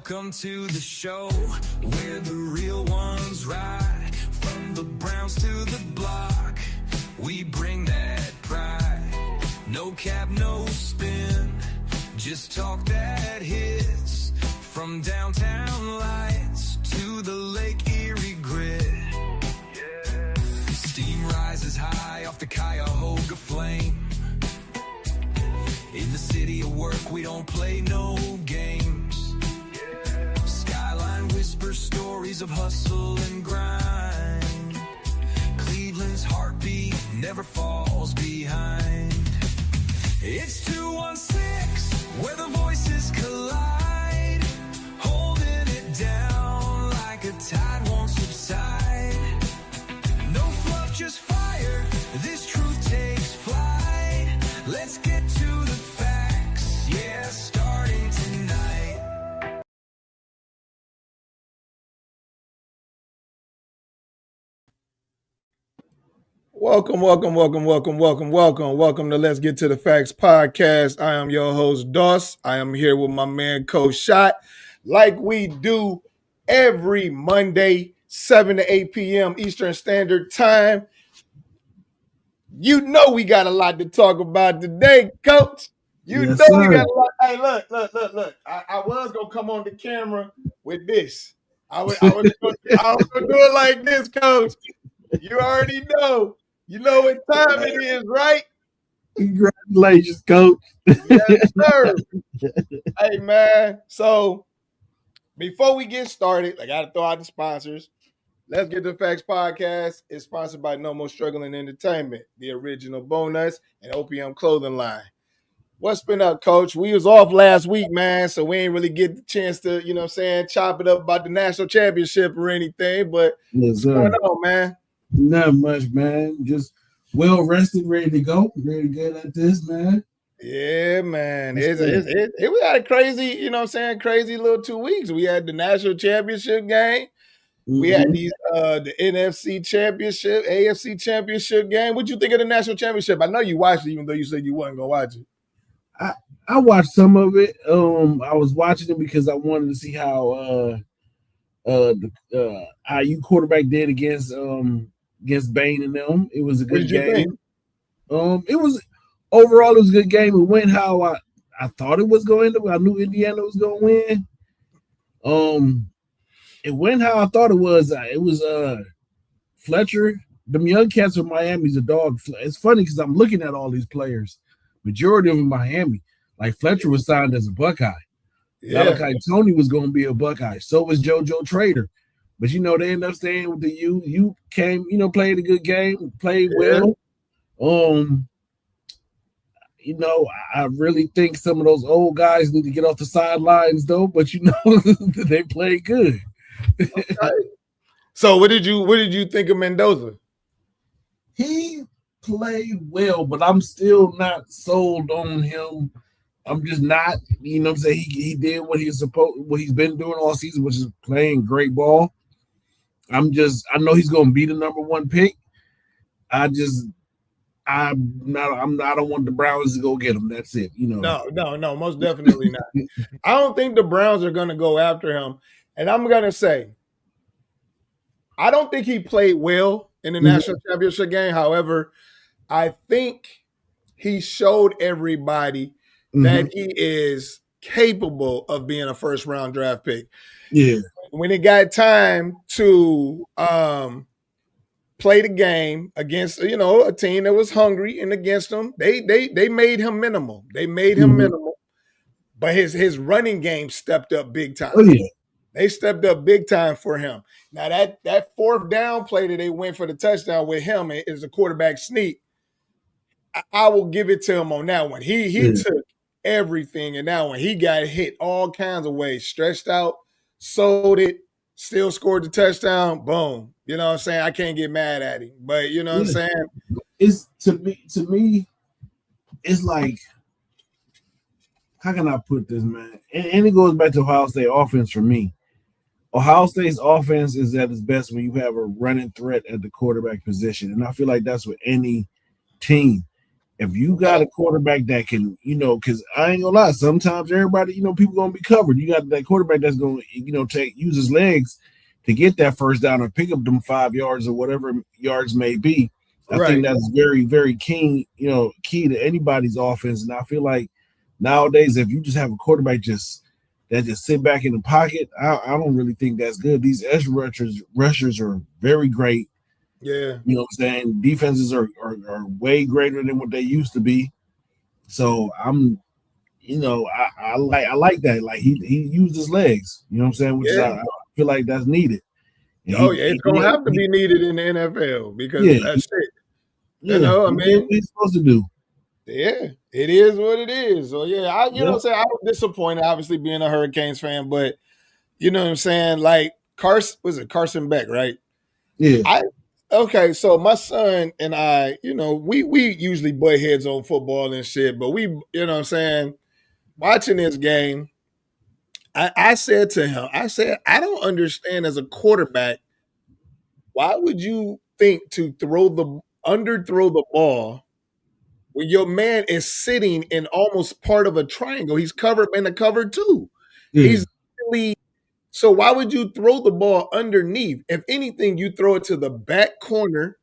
Welcome to the show where the real ones ride. From the Browns to the block, we bring that pride. No cap, no spin, just talk that hits. From downtown lights to the Lake Erie grit. Steam rises high off the Cuyahoga flame. In the city of work, we don't play no games. Skyline whispers stories of hustle and grind. Cleveland's heartbeat never falls behind. It's 216, where the voices collide. Holding it down like a tide won't subside. No fluff, just fire. This truth takes flight. Let's get to the facts. Yeah, starting tonight. Welcome to Let's Get to the Facts podcast. I am your host, Doss. I am here with my man, Coach Shot, like we do every Monday, 7 to 8 p.m. Eastern Standard Time. You know we got a lot to talk about today, Coach. We got a lot. Hey, look. I was going to come on the camera with this. I was going to do it like this, Coach. You already know. You know what time it is, right? Congratulations, Coach. Yes, sir. Hey, man. So, before we get started, I got to throw out the sponsors. Let's Get the Facts podcast is sponsored by No More Struggling Entertainment, the original Bonus, and OPM Clothing Line. What's been up, Coach? We was off last week, man, so we ain't really get the chance to, chop it up about the national championship or anything, but what's going on, man? Not much, man. Just well rested, ready to go. Ready to get at this, man. Yeah, man. We had a crazy, crazy little 2 weeks. We had the national championship game. Mm-hmm. We had the NFC Championship, AFC Championship game. What'd you think of the national championship? I know you watched it, even though you said you wasn't gonna watch it. I watched some of it. I was watching it because I wanted to see how the IU quarterback did against Bain and them. It was a good game. It was overall a good game. It went how I thought it was going to. I knew Indiana was going to win. It went how I thought it was. It was Fletcher. Them young cats from Miami's a dog. It's funny because I'm looking at all these players. Majority of them Miami. Like Fletcher was signed as a Buckeye. Yeah. Malachi Tony was going to be a Buckeye. So was JoJo Trader. But, they ended up staying with the U. You came, played a good game, played well. I really think some of those old guys need to get off the sidelines, though. But, they played good. Okay. So what did you think of Mendoza? He played well, but I'm still not sold on him. I'm just not, he did what he's been doing all season, which is playing great ball. I know he's gonna be the number one pick. I don't want the Browns to go get him. That's it. No, most definitely not. I don't think the Browns are gonna go after him. And I'm gonna say, I don't think he played well in the national championship game. However, I think he showed everybody that he is capable of being a first-round draft pick. Yeah. When it got time to play the game against, a team that was hungry and against them, they made him minimal. They made him minimal, but his running game stepped up big time. Oh yeah. They stepped up big time for him. Now that fourth down play that they went for the touchdown with him is a quarterback sneak. I will give it to him on that one. He took everything in that one. He got hit all kinds of ways, stretched out, sold it, still scored the touchdown. Boom. You know what I'm saying? I can't get mad at him. But you know what I'm saying? It's to me, it's like, how can I put this, man? And it goes back to Ohio State offense for me. Ohio State's offense is at its best when you have a running threat at the quarterback position. And I feel like that's with any team. If you got a quarterback that can, because I ain't gonna lie, sometimes everybody, people gonna be covered. You got that quarterback that's gonna, use his legs to get that first down or pick up them 5 yards or whatever yards may be. I think that's very, very key to anybody's offense. And I feel like nowadays, if you just have a quarterback that just sit back in the pocket, I don't really think that's good. These edge rushers are very great. Yeah. You know what I'm saying? Defenses are way greater than what they used to be. So I'm, I like that. Like he used his legs, you know what I'm saying? Which is, I feel like that's needed. And it's going to have to be needed in the NFL because that's it. Yeah, I mean, what he's supposed to do. Yeah, it is what it is. So you know what I'm saying? I was disappointed, obviously, being a Hurricanes fan, but you know what I'm saying? Like Carson Beck, right? Yeah. Okay, so my son and I, we usually butt heads on football and shit, but we, you know what I'm saying, watching this game, I said to him, I don't understand as a quarterback, why would you think to underthrow the ball when your man is sitting in almost part of a triangle? He's covered in a cover two. Yeah. He's really. So why would you throw the ball underneath? If anything, you throw it to the back corner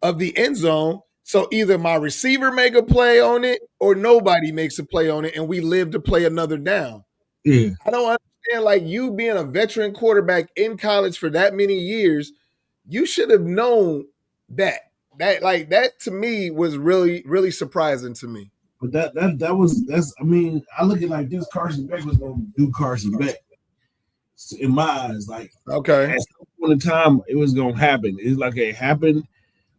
of the end zone. So either my receiver make a play on it or nobody makes a play on it and we live to play another down. Yeah. I don't understand, like, you being a veteran quarterback in college for that many years, you should have known that. That to me was really, really surprising to me. But that's I mean, I look at like this, Carson Beck was gonna do Carson Beck. In my eyes, like, okay, at some point in time, it was gonna happen. It's like it happened.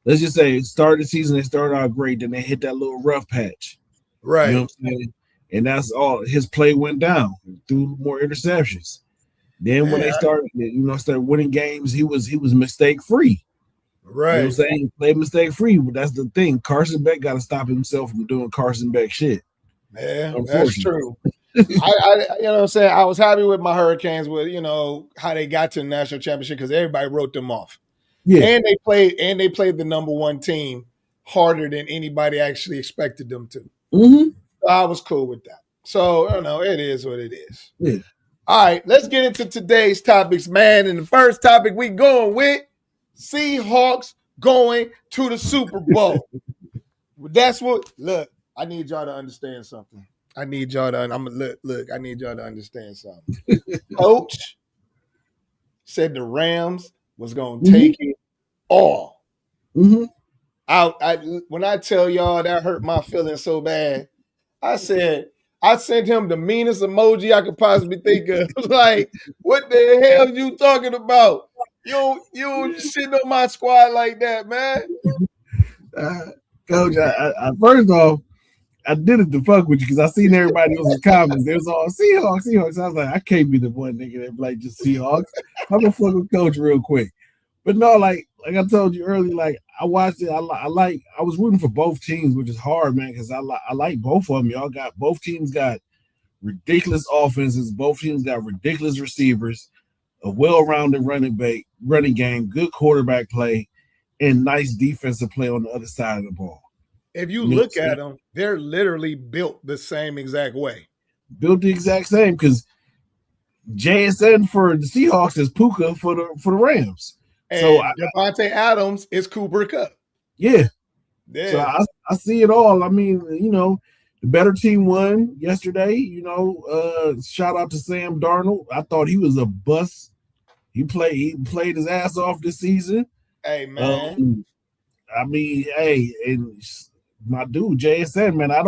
Let's just say, start the season, they started out great, then they hit that little rough patch, right? You know what I'm saying? And that's all. His play went down, threw more interceptions. Then when they started winning games, he was mistake free, right? You know what I'm saying? He played mistake free, but that's the thing. Carson Beck got to stop himself from doing Carson Beck shit. Man, that's true. I you know what I'm saying? I was happy with my Hurricanes with, how they got to the national championship because everybody wrote them off. Yeah. And they played the number one team harder than anybody actually expected them to. Mm-hmm. So I was cool with that. So, it is what it is. Yeah. All right, let's get into today's topics, man. And the first topic we going with, Seahawks going to the Super Bowl. That's what, look, I need y'all to understand something. I need y'all to understand something. Coach said the Rams was going to take it all. Mm-hmm. When I tell y'all that hurt my feelings so bad, I sent him the meanest emoji I could possibly think of. Like, what the hell are you talking about? You don't shit on my squad like that, man. Coach, I first off, I did it to fuck with you because I seen everybody else's comments. They was all Seahawks. I was like, I can't be the one nigga that like just Seahawks. I'm gonna fuck with Coach real quick. But no, like I told you earlier, like I watched it. I was rooting for both teams, which is hard, man, because I like both of them. Both teams got ridiculous offenses. Both teams got ridiculous receivers, a well-rounded running game, good quarterback play, and nice defensive play on the other side of the ball. If you look at them, they're literally built the same exact way. Built the exact same because JSN for the Seahawks is Puka for the Rams. And so Devontae Adams is Cooper Kupp. Yeah. So I see it all. I mean, the better team won yesterday. Shout out to Sam Darnold. I thought he was a bust. He played his ass off this season. Hey, man. And my dude JSN, man, I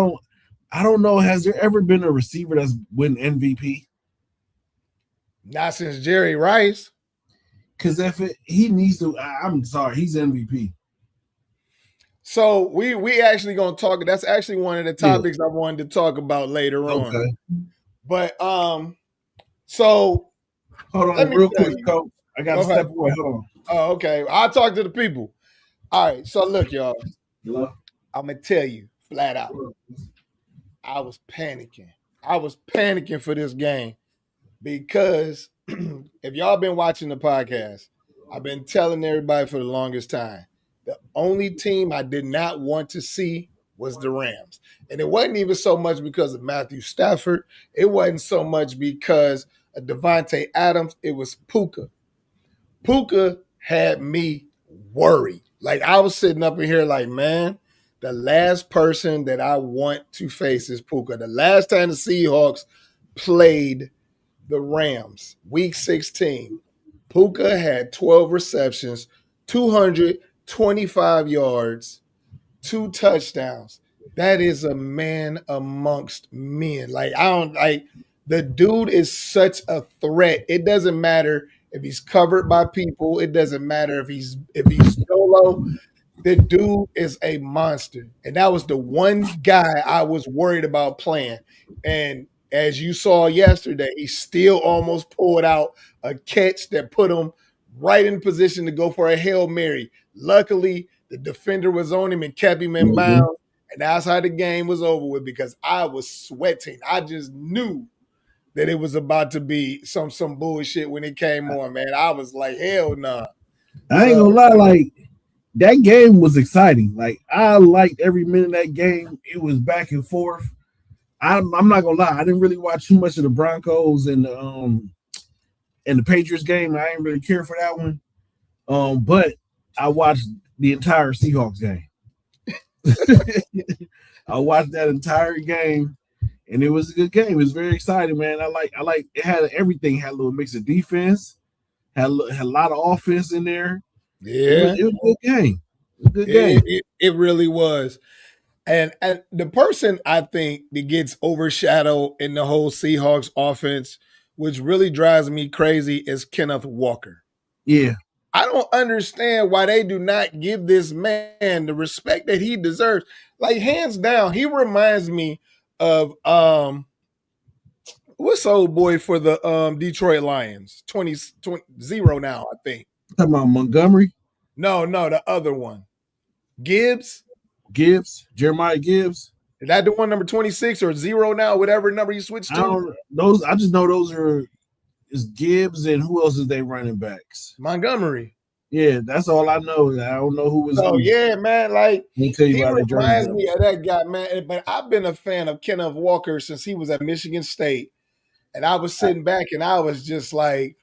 don't know. Has there ever been a receiver that's win MVP? Not since Jerry Rice. Because he needs to, I'm sorry, he's MVP. So we actually gonna talk. That's actually one of the topics I wanted to talk about later on. But so hold on real quick, Coach. I gotta step away. Hold on. Oh, okay. I'll talk to the people. All right. So look, y'all. Hello? I'm gonna tell you flat out. I was panicking. For this game because if y'all been watching the podcast, I've been telling everybody for the longest time. The only team I did not want to see was the Rams. And it wasn't even so much because of Matthew Stafford. It wasn't so much because of Devontae Adams. It was Puka. Puka had me worried. Like, I was sitting up in here like, man, the last person that I want to face is Puka. The last time the Seahawks played the Rams, week 16, Puka had 12 receptions, 225 yards, 2 touchdowns. That is a man amongst men. Like, the dude is such a threat. It doesn't matter if he's covered by people. It doesn't matter if he's solo. The dude is a monster. And that was the one guy I was worried about playing. And as you saw yesterday, he still almost pulled out a catch that put him right in position to go for a Hail Mary. Luckily, the defender was on him and kept him in bounds. And that's how the game was over with, because I was sweating. I just knew that it was about to be some bullshit when it came on, man. I was like, hell nah. I ain't gonna lie, like, that game was exciting. Like, I liked every minute of that game. It was back and forth. I'm not gonna lie, I didn't really watch too much of the Broncos and the Patriots game. I didn't really care for that one. But I watched the entire Seahawks game. I watched that entire game, and it was a good game. It was very exciting, man. I like it had everything. It had a little mix of defense, had a lot of offense in there. Yeah, it was a good game. It was a good game. It really was. And the person I think that gets overshadowed in the whole Seahawks offense, which really drives me crazy, is Kenneth Walker. Yeah. I don't understand why they do not give this man the respect that he deserves. Like, hands down, he reminds me of what's old boy for the Detroit Lions? 20 now, I think. Talking about Montgomery? No, the other one. Gibbs, Jeremiah Gibbs. Is that the one, number 26 or 0 now, whatever number you switched to? I just know those is Gibbs, and who else is they running backs? Montgomery. Yeah, that's all I know. I don't know who was. Oh yeah, man. Like, he reminds me of that guy, man. But I've been a fan of Kenneth Walker since he was at Michigan State, and I was sitting back and I was just like,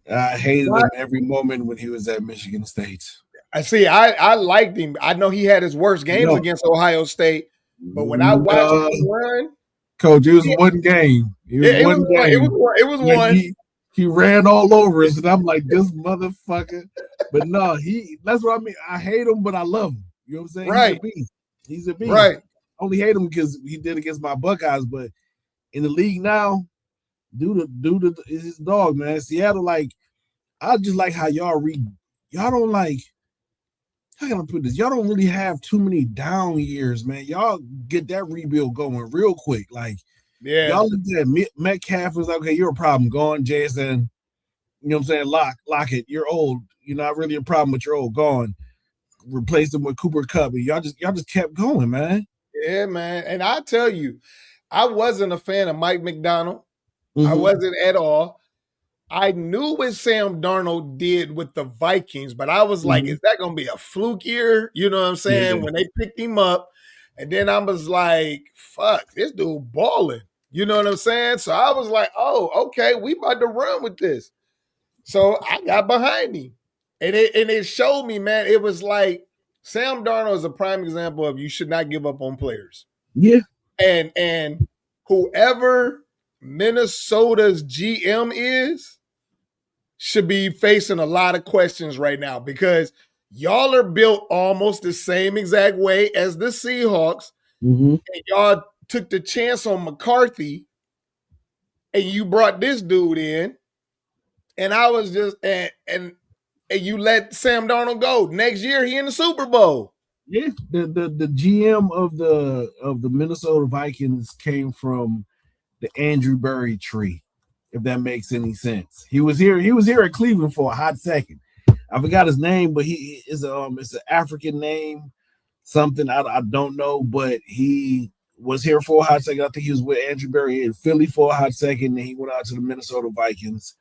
I hated him every moment when he was at Michigan State. I liked him. I know he had his worst games against Ohio State, but when I watched him run, Coach, it was one game. It was one. He ran all over us, and I'm like, this motherfucker. But no, that's what I mean. I hate him, but I love him. You know what I'm saying? Right. He's a beast. Right. I only hate him because he did against my Buckeyes, but in the league now, dude is his dog, man. Seattle, like, I just like how y'all don't like, how can I put this? Y'all don't really have too many down years, man. Y'all get that rebuild going real quick. Like, yeah, y'all looked at Metcalf was like, okay, you're a problem. Go on, Jason. You know what I'm saying? Lockett, you're old. You're not really a problem, but you're old. Gone. Replace them with Cooper Kupp. And y'all just kept going, man. Yeah, man. And I tell you, I wasn't a fan of Mike McDonald. Mm-hmm. I wasn't at all. I knew what Sam Darnold did with the Vikings, but I was like, is that going to be a fluke year? You know what I'm saying? Yeah. When they picked him up, and then I was like, fuck, this dude balling. You know what I'm saying? So I was like, oh, okay, we about to run with this. So I got behind him. And it showed me, man, it was like Sam Darnold is a prime example of you should not give up on players. Yeah. And whoever Minnesota's GM is, should be facing a lot of questions right now, because y'all are built almost the same exact way as the Seahawks. Mm-hmm. And y'all took the chance on McCarthy, and you brought this dude in, and I was just and you let Sam Darnold go. Next year, he in the Super Bowl. Yeah, the GM of the Minnesota Vikings came from the Andrew Berry tree, if that makes any sense. He was here at Cleveland for a hot second. I forgot his name, but he is it's an African name, something I don't know, but he was here for a hot second. I think he was with Andrew Berry in Philly for a hot second, and he went out to the Minnesota Vikings.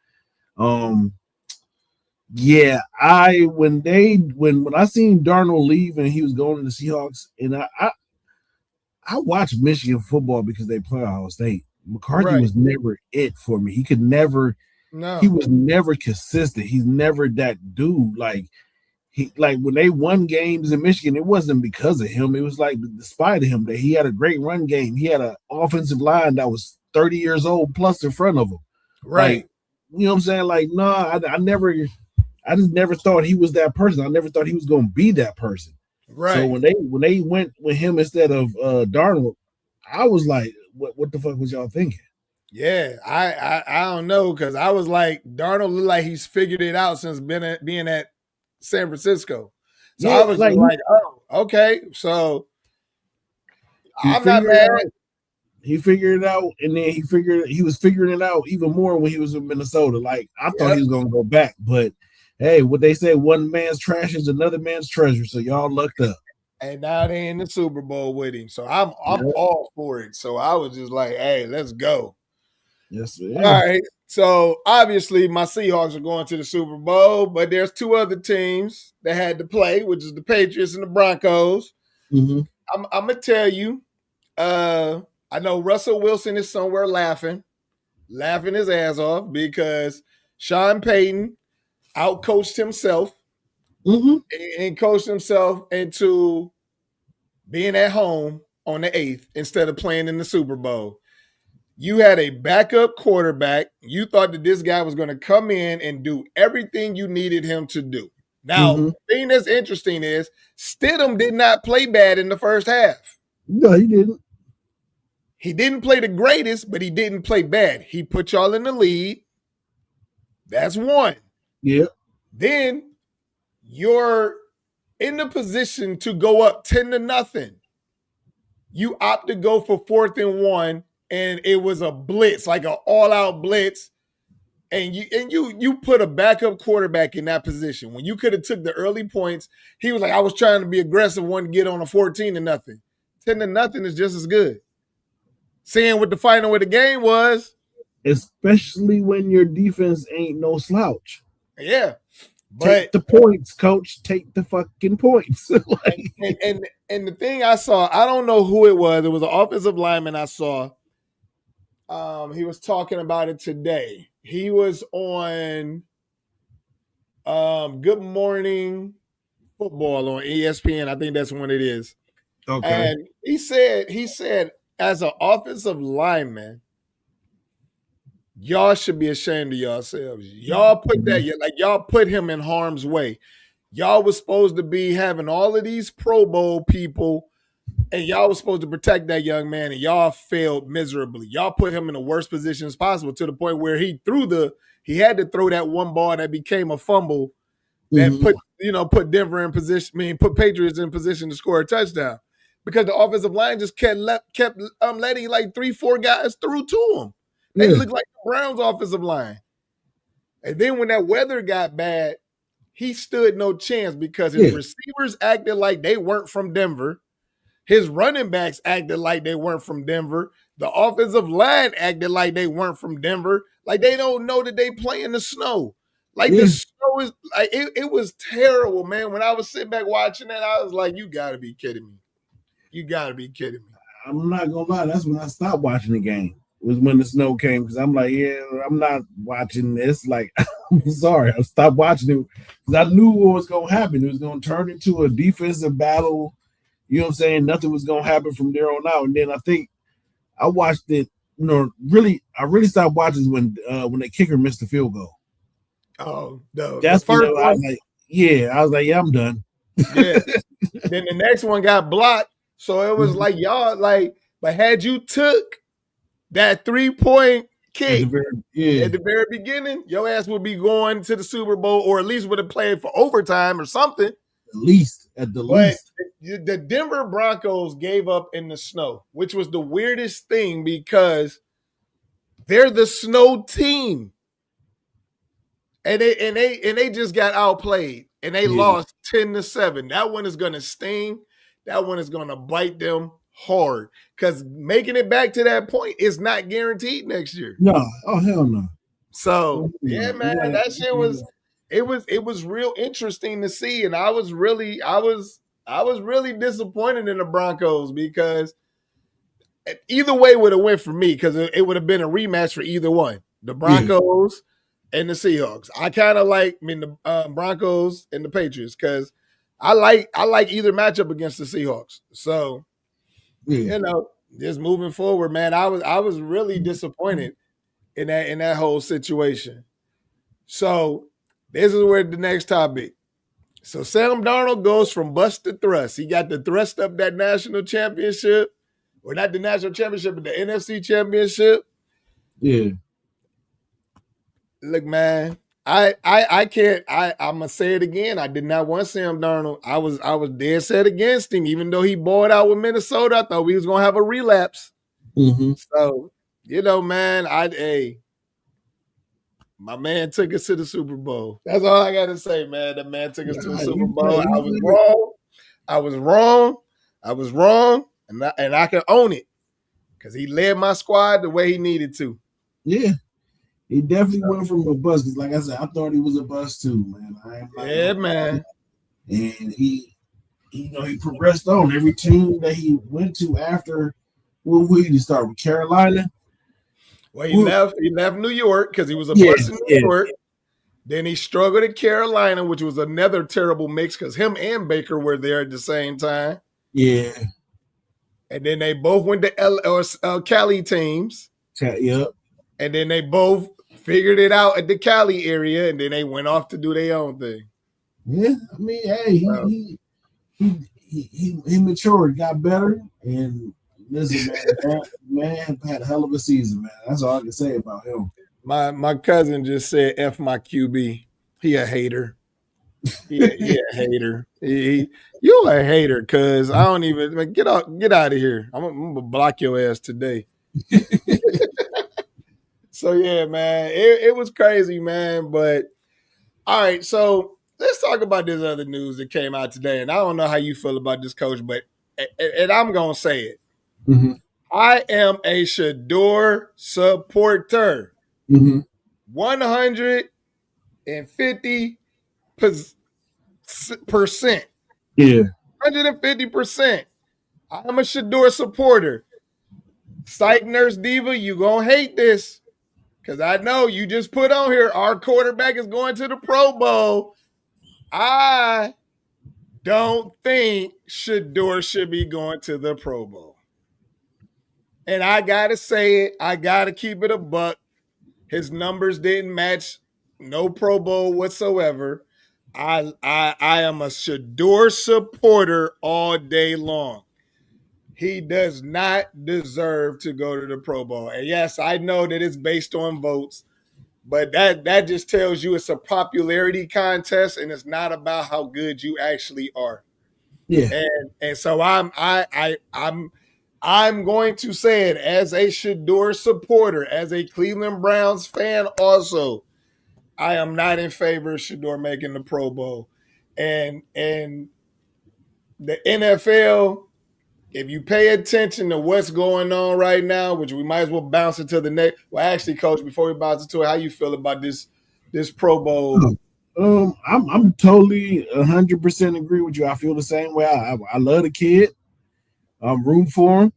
Yeah, when I seen Darnold leave and he was going to the Seahawks, and I watched Michigan football because they play Ohio State. McCarthy Right. was never it for me. He was never consistent. He's never that dude. Like when they won games in Michigan, it wasn't because of him. It was like despite of him that he had a great run game. He had an offensive line that was 30 years old plus in front of him. Right. Like, you know what I'm saying? Like, no, I just never thought he was that person. I never thought he was going to be that person. Right. So when they went with him instead of Darnold, I was like, what the fuck was y'all thinking? Yeah, I don't know, because I was like, Darnold looked like he's figured it out since being at San Francisco. So I was like, oh, okay. So I'm not mad. He figured it out, and then he was figuring it out even more when he was in Minnesota. Like, I thought he was going to go back, but hey, what they say, one man's trash is another man's treasure. So y'all lucked up. And now they in the Super Bowl with him. So I'm all for it. So I was just like, hey, let's go. Yes, sir. All right. So obviously my Seahawks are going to the Super Bowl, but there's two other teams that had to play, which is the Patriots and the Broncos. Mm-hmm. I'm gonna tell you, I know Russell Wilson is somewhere laughing his ass off because Sean Payton outcoached himself and coached himself into being at home on the 8th instead of playing in the Super Bowl. You had a backup quarterback. You thought that this guy was going to come in and do everything you needed him to do. Now, the thing that's interesting is Stidham did not play bad in the first half. No, he didn't. He didn't play the greatest, but he didn't play bad. He put y'all in the lead. That's one. Yeah. Then you're in the position to go up 10-0. You opt to go for 4th and 1, and it was a blitz, like an all-out blitz. And you put a backup quarterback in that position. When you could have took the early points, he was like, I was trying to be aggressive, wanted to get on a 14-0. 10-0 is just as good. Seeing what the final of the game was. Especially when your defense ain't no slouch. Yeah. But take the points, coach. Take the fucking points. and the thing I saw, I don't know who it was. It was an offensive lineman I saw. He was talking about it today. He was on Good Morning Football on ESPN. I think that's when it is. Okay. And he said, as an offensive lineman, y'all should be ashamed of yourselves. Y'all put him in harm's way. Y'all was supposed to be having all of these Pro Bowl people, and y'all was supposed to protect that young man, and y'all failed miserably. Y'all put him in the worst positions possible to the point where he had to throw that one ball that became a fumble that put Denver in position. Put Patriots in position to score a touchdown because the offensive line just kept letting like 3-4 guys through to him. They looked like the Browns' offensive line. And then when that weather got bad, he stood no chance because his receivers acted like they weren't from Denver. His running backs acted like they weren't from Denver. The offensive line acted like they weren't from Denver. Like they don't know that they play in the snow. Like the snow is like it was terrible, man. When I was sitting back watching that, I was like, you gotta be kidding me. You gotta be kidding me. I'm not gonna lie, that's when I stopped watching the game. Was when the snow came because I'm like, I'm not watching this. Like, I'm sorry, I stopped watching it because I knew what was gonna happen. It was gonna turn into a defensive battle. You know what I'm saying? Nothing was gonna happen from there on out. And then I think I watched it. I really stopped watching when the kicker missed the field goal. Oh no, that's when I was like, yeah, I'm done. Yeah. Then the next one got blocked, so it was like y'all like. But had you took that 3-point kick at the very beginning, your ass would be going to the Super Bowl, or at least would have played for overtime or something. At the least. The Denver Broncos gave up in the snow, which was the weirdest thing because they're the snow team, and they just got outplayed and they lost 10-7. That one is gonna sting. That one is gonna bite them hard because making it back to that point is not guaranteed next year. No, oh hell no. So man, that shit was it was real interesting to see, and I was really disappointed in the Broncos because either way would have went for me because it would have been a rematch for either one, the Broncos and the Seahawks. I kind of like the Broncos and the Patriots because I like either matchup against the Seahawks. So just moving forward, man, I was really disappointed in that whole situation. So this is where the next topic. So Sam Darnold goes from bust to thrust. He got the thrust up that national championship, or not the national championship, but the NFC Championship. Yeah. Look, man, I can't. I'm gonna say it again. I did not want Sam Darnold. I was dead set against him, even though he balled out with Minnesota. I thought we was gonna have a relapse. Mm-hmm. So man, my man took us to the Super Bowl. That's all I got to say, man. The man took us to the Super Bowl. I was wrong, and I can own it because he led my squad the way he needed to. Yeah, he definitely went from a bust. Because, like I said, I thought he was a bust too, man. Man. And he progressed on every team that he went to after. Where did he start with? Carolina. Well, he left New York because he was a bust in New York. Then he struggled at Carolina, which was another terrible mix because him and Baker were there at the same time. Yeah. And then they both went to Cali teams. Yep. And then they both figured it out at the Cali area, and then they went off to do their own thing. Yeah, I mean, hey, he matured, got better, and listen, man had a hell of a season, man. That's all I can say about him. My cousin just said F my QB. He a hater. He a hater. You a hater, cuz I don't even get out of here. I'm gonna block your ass today. So yeah, man, it was crazy, man. But all right, so let's talk about this other news that came out today. And I don't know how you feel about this, coach, but and I'm gonna say it. Mm-hmm. I am a Shador supporter. Mm-hmm. 150%. Yeah. 150%. I'm a Shador supporter. Psych Nurse Diva, you gonna hate this. Because I know you just put on here, our quarterback is going to the Pro Bowl. I don't think Shador should be going to the Pro Bowl. And I got to say it. I got to keep it a buck. His numbers didn't match no Pro Bowl whatsoever. I am a Shador supporter all day long. He does not deserve to go to the Pro Bowl. And yes, I know that it's based on votes, but that just tells you it's a popularity contest and it's not about how good you actually are. Yeah. And so I'm going to say it as a Shador supporter, as a Cleveland Browns fan also. I am not in favor of Shador making the Pro Bowl. And the NFL, if you pay attention to what's going on right now, which we might as well bounce into the next. Well, actually, Coach, before we bounce into it, how you feel about this Pro Bowl? I'm totally 100% agree with you. I feel the same way. I love the kid. I'm rooting for him.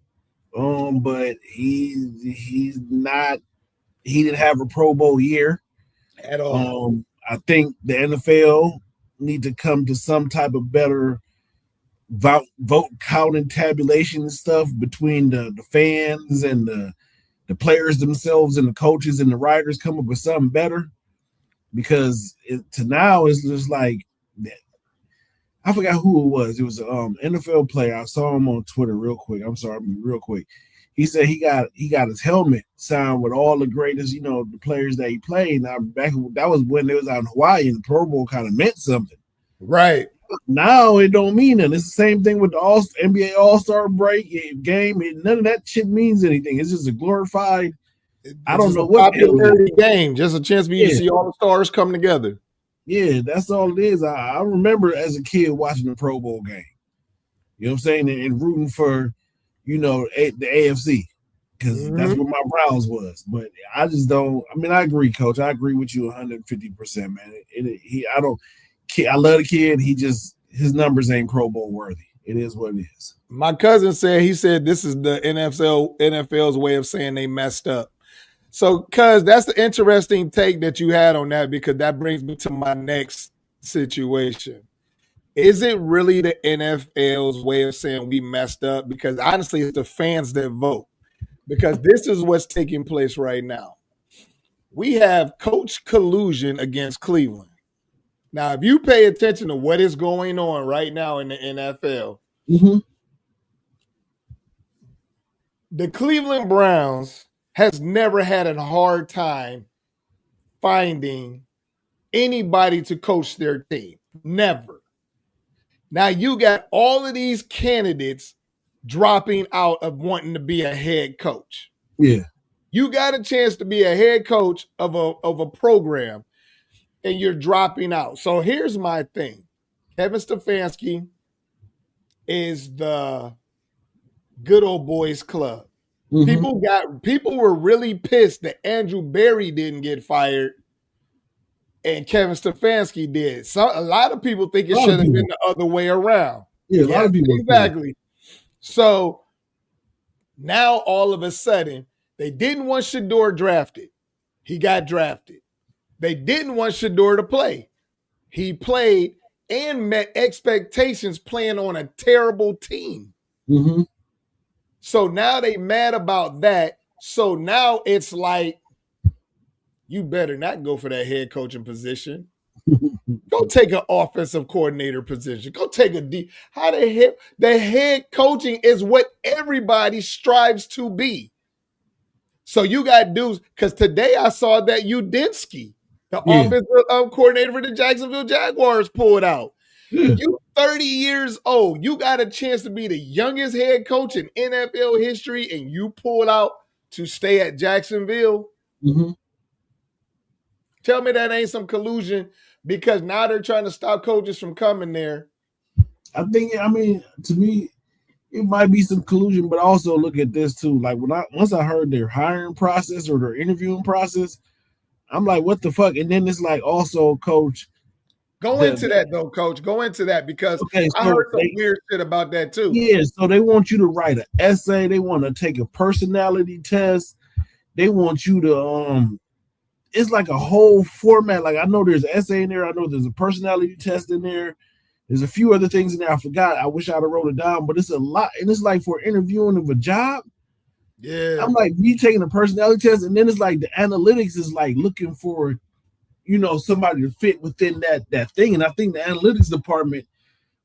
But he's not. He didn't have a Pro Bowl year At all. I think the NFL need to come to some type of better vote counting tabulation and stuff between the fans and the players themselves and the coaches and the writers. Come up with something better, because to now it's just like, I forgot who it was. It was an NFL player. I saw him on Twitter real quick. Real quick. He said he got his helmet signed with all the greatest, the players that he played. Now that was when it was out in Hawaii, and the Pro Bowl kind of meant something. Right. Now it don't mean nothing. It's the same thing with the NBA All-Star break game. None of that shit means anything. It's just a glorified. I don't know what popularity game. Just a chance for you to see all the stars come together. Yeah, that's all it is. I remember as a kid watching the Pro Bowl game. You know what I'm saying? And rooting for, the AFC. because that's where my Browns was. But I just don't. I mean, I agree, Coach. I agree with you 150%, man. I love the kid. His numbers ain't Pro Bowl worthy. It is what it is. My cousin said this is the NFL's way of saying they messed up. So, cuz that's the interesting take that you had on that, because that brings me to my next situation. Is it really the NFL's way of saying we messed up? Because honestly, it's the fans that vote. Because this is what's taking place right now. We have coach collusion against Cleveland. Now, if you pay attention to what is going on right now in the NFL, the Cleveland Browns has never had a hard time finding anybody to coach their team. Never. Now, you got all of these candidates dropping out of wanting to be a head coach. Yeah. You got a chance to be a head coach of a program, and you're dropping out. So here's my thing. Kevin Stefanski is the good old boys club. People were really pissed that Andrew Berry didn't get fired and Kevin Stefanski did. So a lot of people think it should have been the other way around. Yeah, a lot of people. Exactly. So now all of a sudden, they didn't want Shador drafted. He got drafted. They didn't want Shador to play. He played and met expectations playing on a terrible team. So now they mad about that. So now it's like, you better not go for that head coaching position. Go take an offensive coordinator position. Go take the head coaching is what everybody strives to be. So you got dudes, because today I saw that Udinski, the offensive coordinator for the Jacksonville Jaguars, pulled out. You 30 years old. You got a chance to be the youngest head coach in NFL history, and you pulled out to stay at Jacksonville. Tell me that ain't some collusion, because now they're trying to stop coaches from coming there. I mean, to me, it might be some collusion, but also look at this too. Like once I heard their hiring process or their interviewing process, I'm like, what the fuck? And then it's like, also, Coach. Go into that though, Coach. Go into that, because I heard some weird shit about that too. Yeah, so they want you to write an essay. They want to take a personality test. They want you to it's like a whole format. Like, I know there's an essay in there. I know there's a personality test in there. There's a few other things in there I forgot. I wish I'd have wrote it down, but it's a lot. And it's like for interviewing of a job. Yeah. I'm like, you taking a personality test, and then it's like the analytics is like looking for, somebody to fit within that thing. And I think the analytics department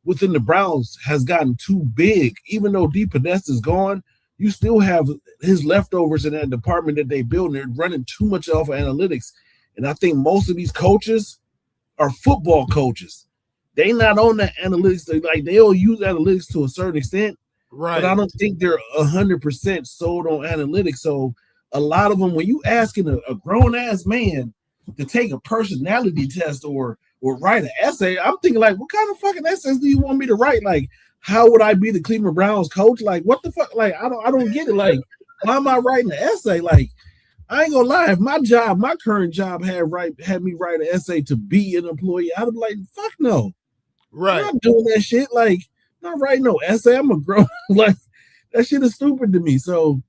within the Browns has gotten too big. Even though D. Podesta's gone, you still have his leftovers in that department that they build, and they're running too much off of analytics. And I think most of these coaches are football coaches. They not on that analytics. They'll use analytics to a certain extent, right? But I don't think they're 100% sold on analytics. So a lot of them, when you asking a grown-ass man to take a personality test or write an essay, I'm thinking like, what kind of fucking essays do you want me to write? Like, how would I be the Cleveland Browns coach? Like, what the fuck? Like, I don't get it. Like, why am I writing an essay? Like, I ain't gonna lie. If my current job had me write an essay to be an employee, I'd be like, fuck no. Right. I'm not doing that shit. Like, I'm not writing no essay. I'm a grown. Like, that shit is stupid to me. So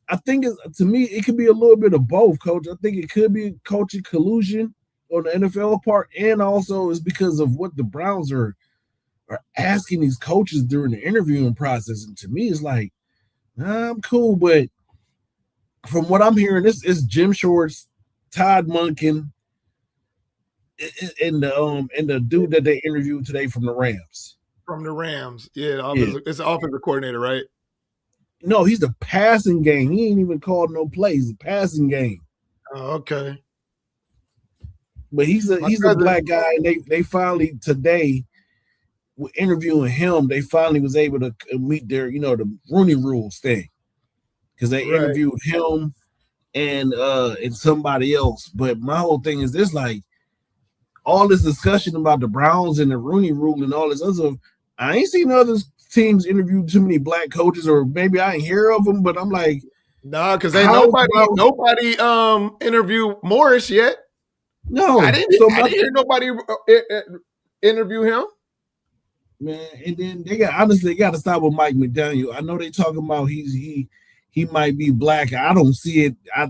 I think to me, it could be a little bit of both, Coach. I think it could be coaching collusion on the NFL part, and also it's because of what the Browns are asking these coaches during the interviewing process. And to me, it's like, I'm cool, but from what I'm hearing, this is Jim Shorts, Todd Monken, and the dude that they interviewed today from the Rams. From the Rams, it's an offensive coordinator, right? No, he's the passing game. He ain't even called no plays. The passing game. Oh, okay. But he's a black guy, and they finally today, interviewing him, they finally was able to meet their, the Rooney Rules thing, because they interviewed him and somebody else. But my whole thing is this: like, all this discussion about the Browns and the Rooney Rule and all this other stuff, I ain't seen other teams interview too many black coaches, or maybe I ain't hear of them. But I'm like, Nah, because ain't nobody interviewed Morris yet. No, I didn't hear nobody interview him. Man, and then they got to stop with Mike McDaniel. I know they talking about he might be black. I don't see it. I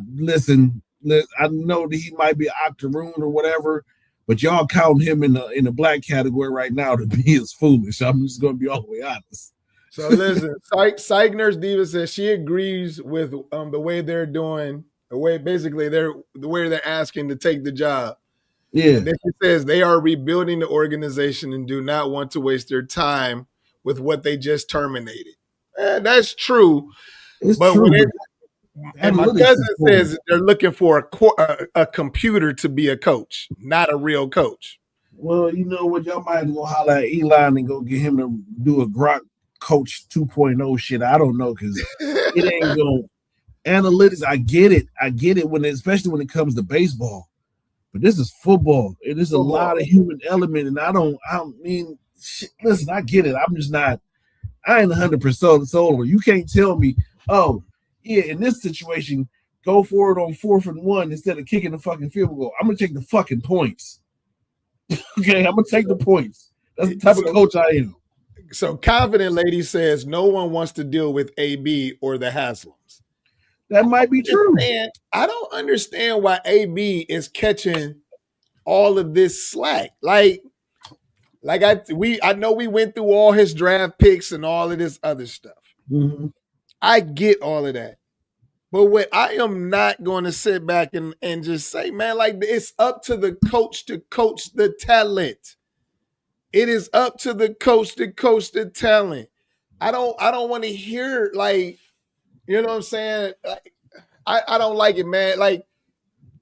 know that he might be octoroon or whatever, but y'all count him in the black category right now to be as foolish. I'm just gonna be all the way honest. So listen, Psych Nurse Diva says she agrees with the way they're doing, the way they're asking to take the job. Yeah. And then she says they are rebuilding the organization and do not want to waste their time with what they just terminated. That's true. It's but true. And my cousin says they're looking for a computer to be a coach, not a real coach. Well, you know what? Y'all might have to go holler at Elon and go get him to do a Grok Coach 2.0 shit. I don't know, because it ain't going. Analytics, I get it when, especially when it comes to baseball. But this is football. It is a lot of human element, and I mean, listen, I get it. I'm just not. I ain't 100% sold. You can't tell me, oh, yeah, in this situation, go for it on 4th and 1 instead of kicking the fucking field goal. I'm gonna take the fucking points. Okay, I'm gonna take the points. That's the type of coach I am. So Confident Lady says no one wants to deal with AB or the Haslams. That might be true. And I don't understand why AB is catching all of this slack. I know we went through all his draft picks and all of this other stuff. Mm-hmm. I get all of that. But what I am not going to sit back and just say, man, like, it's up to the coach to coach the talent. It is up to the coach to coach the talent. I don't want to hear, like, you know what I'm saying? Like, I don't like it, man. Like,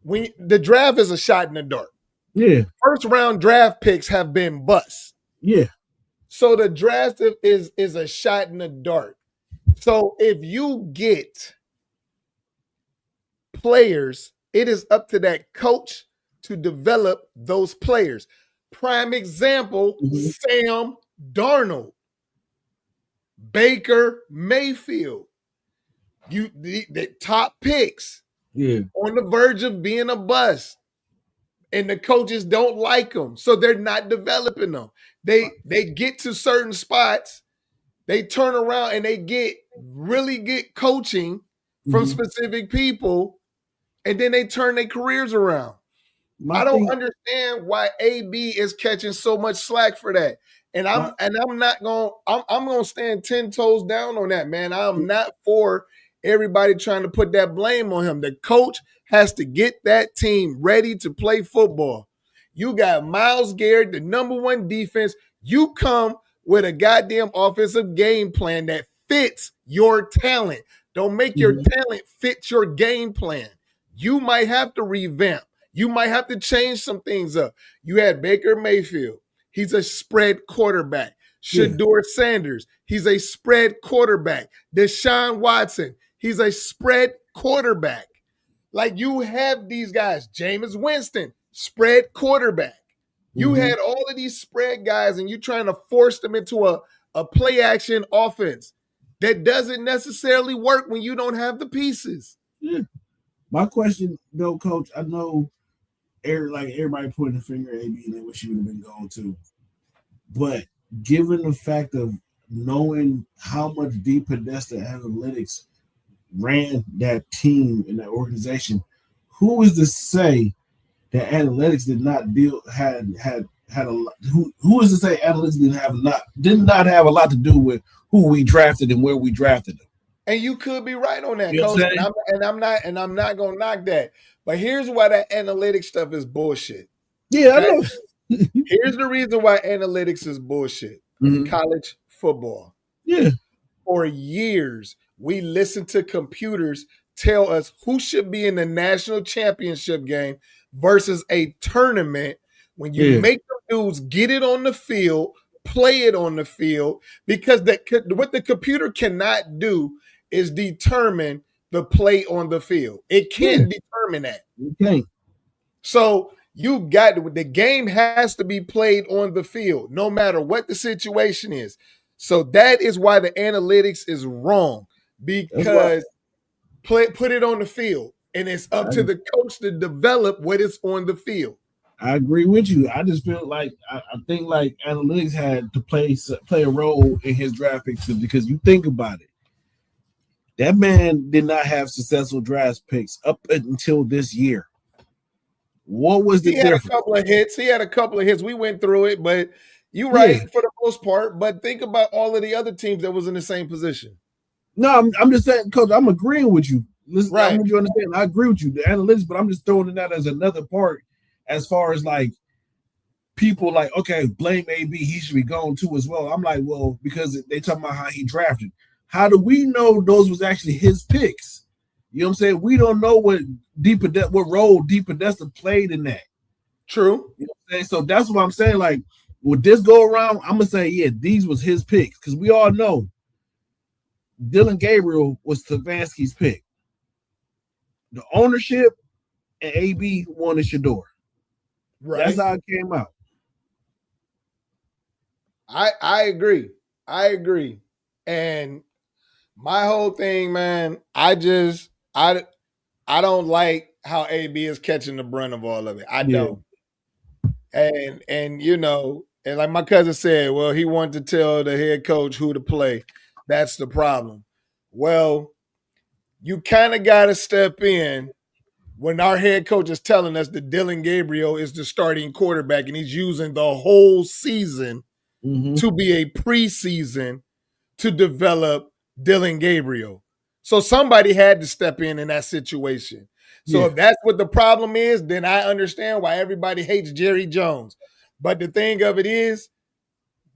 the draft is a shot in the dark. Yeah. First round draft picks have been busts. Yeah. So the draft is a shot in the dark. So if you get players, it is up to that coach to develop those players. Prime example, Sam Darnold, Baker Mayfield. The top picks, on the verge of being a bust, and the coaches don't like them, so they're not developing them. They get to certain spots, they turn around and they get really good coaching from specific people, and then they turn their careers around. I don't understand why AB is catching so much slack for that. And I'm gonna stand 10 toes down on that, man. I'm not for everybody trying to put that blame on him. The coach has to get that team ready to play football. You got Myles Garrett, the #1 defense. You come with a goddamn offensive game plan that fits your talent. Don't make your talent fit your game plan. You might have to revamp. You might have to change some things up. You had Baker Mayfield. He's a spread quarterback. Shedeur Sanders. He's a spread quarterback. Deshaun Watson. He's a spread quarterback. Like, you have these guys. Jameis Winston, spread quarterback. You had all of these spread guys, and you're trying to force them into a play action offense that doesn't necessarily work when you don't have the pieces. Yeah. My question, though, Coach, I know everybody pointing the finger at AB and they wish he would have been gone too. But given the fact of knowing how much deep Podesta Analytics ran that team and that organization, who is to say that Analytics did not who is to say Analytics did not have a lot to do with who we drafted and where we drafted them? And you could be right on that, you know Coach. I'm not gonna knock that. But here's why that analytics stuff is bullshit. Yeah, I know. Here's the reason why analytics is bullshit. College football. Yeah. For years, we listened to computers tell us who should be in the national championship game versus a tournament. When you make the dudes get it on the field, play it on the field, because what the computer cannot do is determine the play on the field. It can't determine that. Okay. So the game has to be played on the field, no matter what the situation is. So that is why the analytics is wrong, because put it on the field, and it's up to the coach to develop what is on the field. I agree with you. I just feel like I think like analytics had to play a role in his draft picks because you think about it, that man did not have successful draft picks up until this year. What was the difference? He had a couple of hits. We went through it, but you're right for the most part. But think about all of the other teams that was in the same position. No, I'm just saying, Coach, I'm agreeing with you. Listen, right. I want you to understand. I agree with you, the analytics, but I'm just throwing it out as another part as far as like people like, okay, blame AB, he should be gone too as well. I'm like, well, because they talking about how he drafted. How do we know those was actually his picks? You know what I'm saying? We don't know what role Deep Podesta played in that. True. You know what I'm saying? So that's what I'm saying. Like, would this go around? I'm gonna say, yeah, these was his picks because we all know Dylan Gabriel was Stefanski's pick. The ownership and AB wanted Shador. Right. That's how it came out. I agree. And my whole thing, man, I don't like how AB is catching the brunt of all of it. I don't. And you know, and like my cousin said, well, he wanted to tell the head coach who to play. That's the problem. Well, you kind of got to step in when our head coach is telling us that Dylan Gabriel is the starting quarterback and he's using the whole season to be a preseason to develop Dylan Gabriel. So somebody had to step in that situation. So if that's what the problem is, then I understand why everybody hates Jerry Jones. But the thing of it is,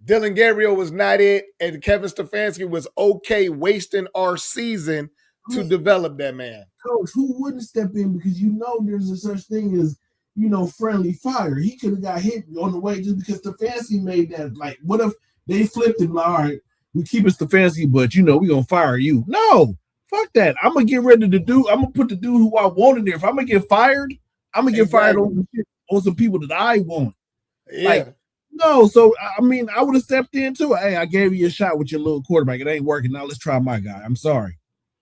Dylan Gabriel was not it, and Kevin Stefanski was okay wasting our season to develop that man. Coach, who wouldn't step in because you know there's a such thing as, you know, friendly fire. He could have got hit on the way just because Stefanski made that. Like, what if they flipped him? Like, all right, we keep it Stefanski, but, you know, we're going to fire you. No, fuck that. I'm going to get rid of the dude. I'm going to put the dude who I want in there. If I'm going to get fired, I'm going to get fired on some people that I want. Yeah. Like, no, so, I mean, I would have stepped in too. Hey, I gave you a shot with your little quarterback. It ain't working. Now let's try my guy. I'm sorry.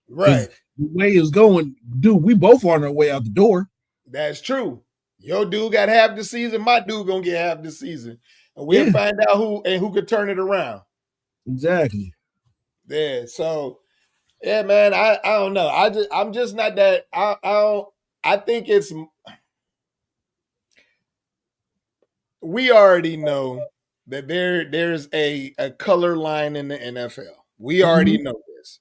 Right. The way it's going, dude, we both on our way out the door. That's true. Your dude got half the season. My dude going to get half the season. And we'll find out who could turn it around. Exactly. Yeah, so, yeah, man, I don't know. I'm just not that. I think it's – we already know that there's a color line in the NFL. We already know this.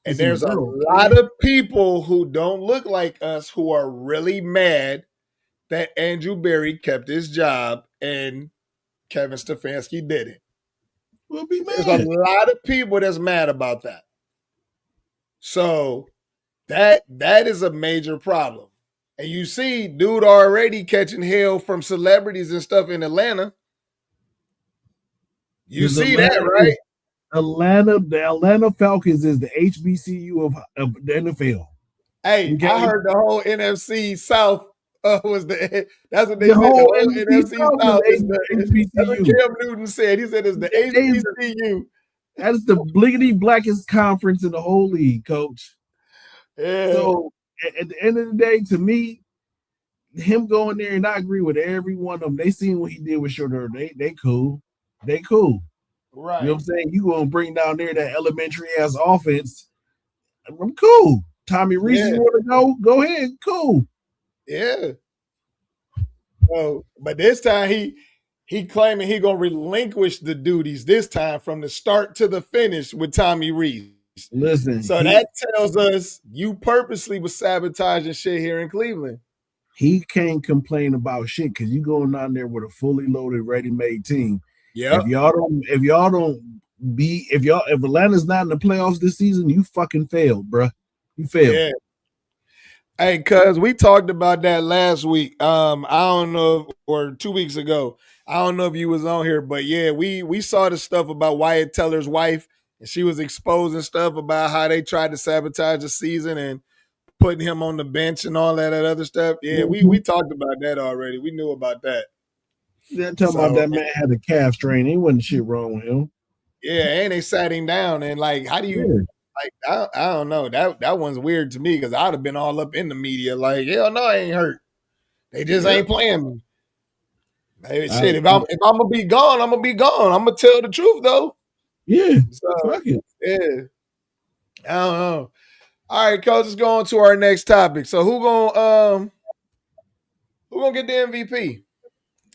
And there's a lot of people who don't look like us who are really mad that Andrew Berry kept his job and Kevin Stefanski didn't. We'll be mad. There's a lot of people that's mad about that. So that is a major problem. And you see, dude already catching hell from celebrities and stuff in Atlanta. You see that, right? The Atlanta Falcons is the HBCU of the NFL. Hey, okay. I heard the whole NFC South that's what they said. The whole NFC South is the HBCU. That's what Cam Newton said. He said it's the HBCU. That is the bliggity blackest conference in the whole league, Coach. Yeah. So at the end of the day, to me, him going there, and I agree with every one of them. They seen what he did with Shorter. They cool. They cool. Right. You know what I'm saying? You gonna bring down there that elementary ass offense. I'm cool. Tommy Reese, you want to go? Go ahead. Cool. Yeah. Well, but this time he claiming he gonna relinquish the duties this time from the start to the finish with Tommy Reese. Listen. So that tells us you purposely was sabotaging shit here in Cleveland. He can't complain about shit because you going down there with a fully loaded, ready-made team. Yeah. If Atlanta's not in the playoffs this season, you fucking failed, bro. You failed. Yeah. Hey, cuz we talked about that last week. I don't know, or 2 weeks ago. I don't know if you was on here, but yeah, we saw the stuff about Wyatt Teller's wife, and she was exposing stuff about how they tried to sabotage the season and putting him on the bench and all that other stuff. Yeah, we talked about that already. We knew about that. They're talking about that man had a calf strain. Ain't wasn't shit wrong with him. Yeah, and they sat him down and like, how do you Like I don't know. That one's weird to me because I'd have been all up in the media like, hell no, I ain't hurt. They just ain't playing me. Hey, shit, if I'm gonna be gone, I'm gonna be gone. I'm gonna tell the truth though. Yeah, So, fuck it. Yeah. I don't know. All right, coach, let's go on to our next topic. So who gonna get the MVP?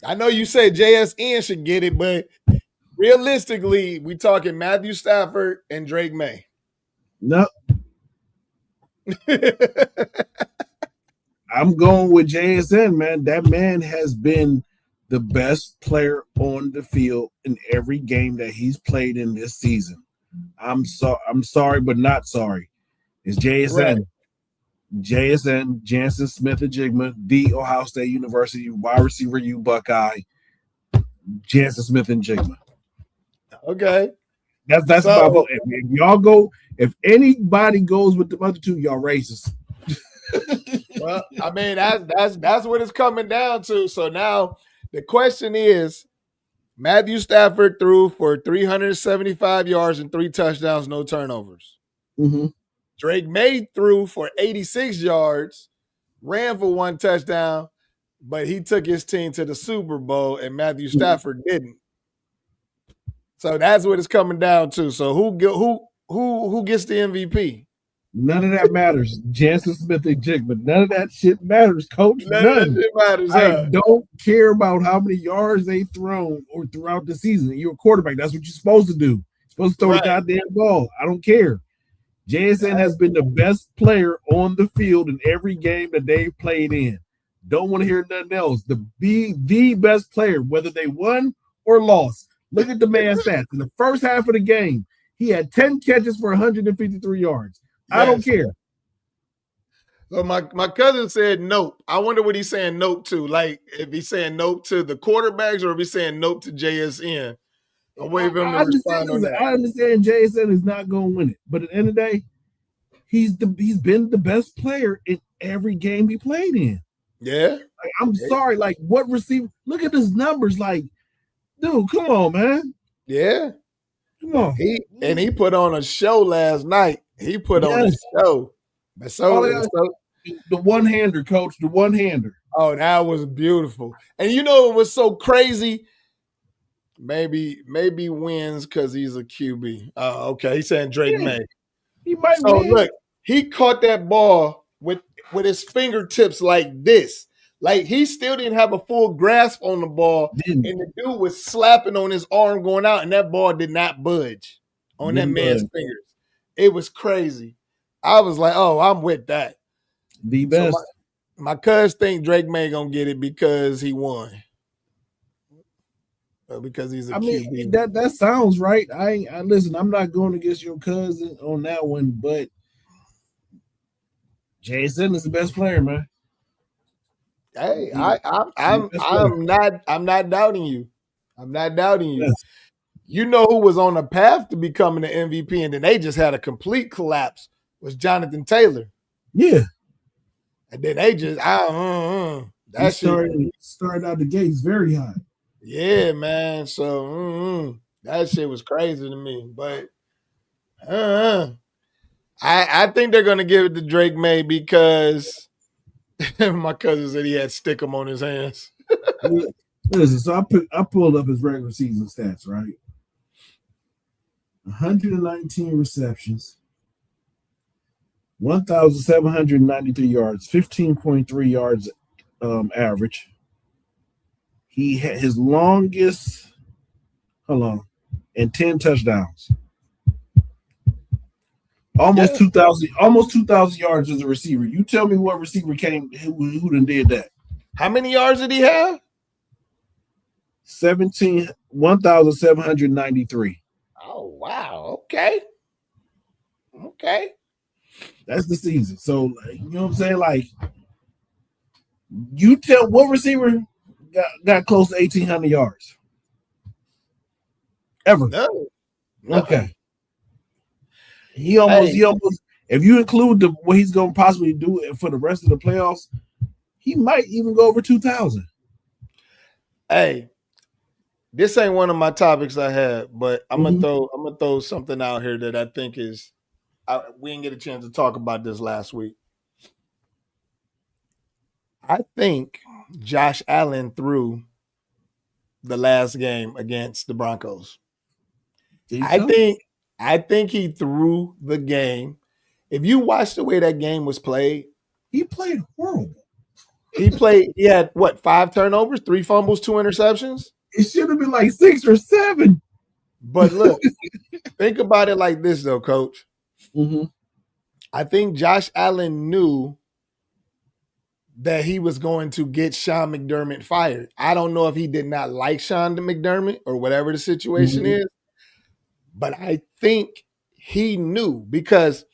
I know you said JSN should get it, but realistically, we talking Matthew Stafford and Drake May. No, I'm going with JSN, man. That man has been the best player on the field in every game that he's played in this season. I'm sorry, but not sorry. It's JSN. Right. JSN, Jansen Smith-Njigba, the Ohio State University wide receiver, you Buckeye. Jansen Smith-Njigba. Okay. That's my vote. If y'all go, if anybody goes with the other two, y'all racist. Well, I mean, that's what it's coming down to. So now the question is, Matthew Stafford threw for 375 yards and 3 touchdowns, no turnovers. Mm-hmm. Drake May threw for 86 yards, ran for 1 touchdown, but he took his team to the Super Bowl, and Matthew Stafford didn't. So that's what it's coming down to. So who gets the MVP? None of that matters. Jansen Smith-Njigba. None of that shit matters, coach. None of that shit matters. I don't care about how many yards they thrown or throughout the season. You're a quarterback. That's what you're supposed to do. You're supposed to throw the goddamn ball. I don't care. JSN has been the best player on the field in every game that they've played in. Don't want to hear nothing else. The best player, whether they won or lost. Look at the man's stats. In the first half of the game, he had 10 catches for 153 yards. Yes. I don't care. So my cousin said nope. I wonder what he's saying nope to. Like if he's saying nope to the quarterbacks or if he's saying nope to JSN. I'll wait for him to respond on that. I understand JSN is not going to win it, but at the end of the day, he's been the best player in every game he played in. Yeah. Like, I'm sorry. Like what receiver? Look at his numbers. Like, dude, come on, man. Yeah. Come on. He put on a show last night. He put on a show. The one-hander, coach, the one-hander. Oh, that was beautiful. And you know it was so crazy? Maybe wins because he's a QB. Oh, okay. He's saying Drake May. He might win. Look, he caught that ball with his fingertips like this. Like he still didn't have a full grasp on the ball. And the dude was slapping on his arm going out, and that ball did not budge on that man's fingers. It was crazy. I was like, oh, I'm with that. The best. So my cuz think Drake May gonna get it because he won. Because he's a QB. That sounds right. I listen, I'm not going against your cousin on that one, but Jason is the best player, man. Hey, I'm not doubting you. I'm not doubting you. Yes. You know who was on the path to becoming an MVP, and then they just had a complete collapse, was Jonathan Taylor. Yeah. And then they just started out the gates very high. Yeah, man. So that shit was crazy to me. But I think they're gonna give it to Drake May because my cousin said he had stickum on his hands. Listen, so I pulled up his regular season stats, right? 119 receptions, 1,793 yards, 15.3 yards average. He had his longest, and 10 touchdowns. Almost 2,000 yards as a receiver. You tell me what receiver who done did that. How many yards did he have? 1,793. Oh, wow. Okay. That's the season. So, you know what I'm saying? Like, you tell what receiver got close to 1,800 yards? Ever. No. Okay. He almost, if you include what he's going to possibly do for the rest of the playoffs, he might even go over 2,000. Hey, this ain't one of my topics I had, but I'm gonna throw something out here that I think is we didn't get a chance to talk about this last week. I think Josh Allen threw the last game against the Broncos. I think he threw the game. If you watch the way that game was played, he played horrible. He had what, 5 turnovers, 3 fumbles, 2 interceptions? It should have been like 6 or 7. But look, think about it like this though, Coach. Mm-hmm. I think Josh Allen knew that he was going to get Sean McDermott fired. I don't know if he did not like Sean McDermott or whatever the situation is, but I think he knew, because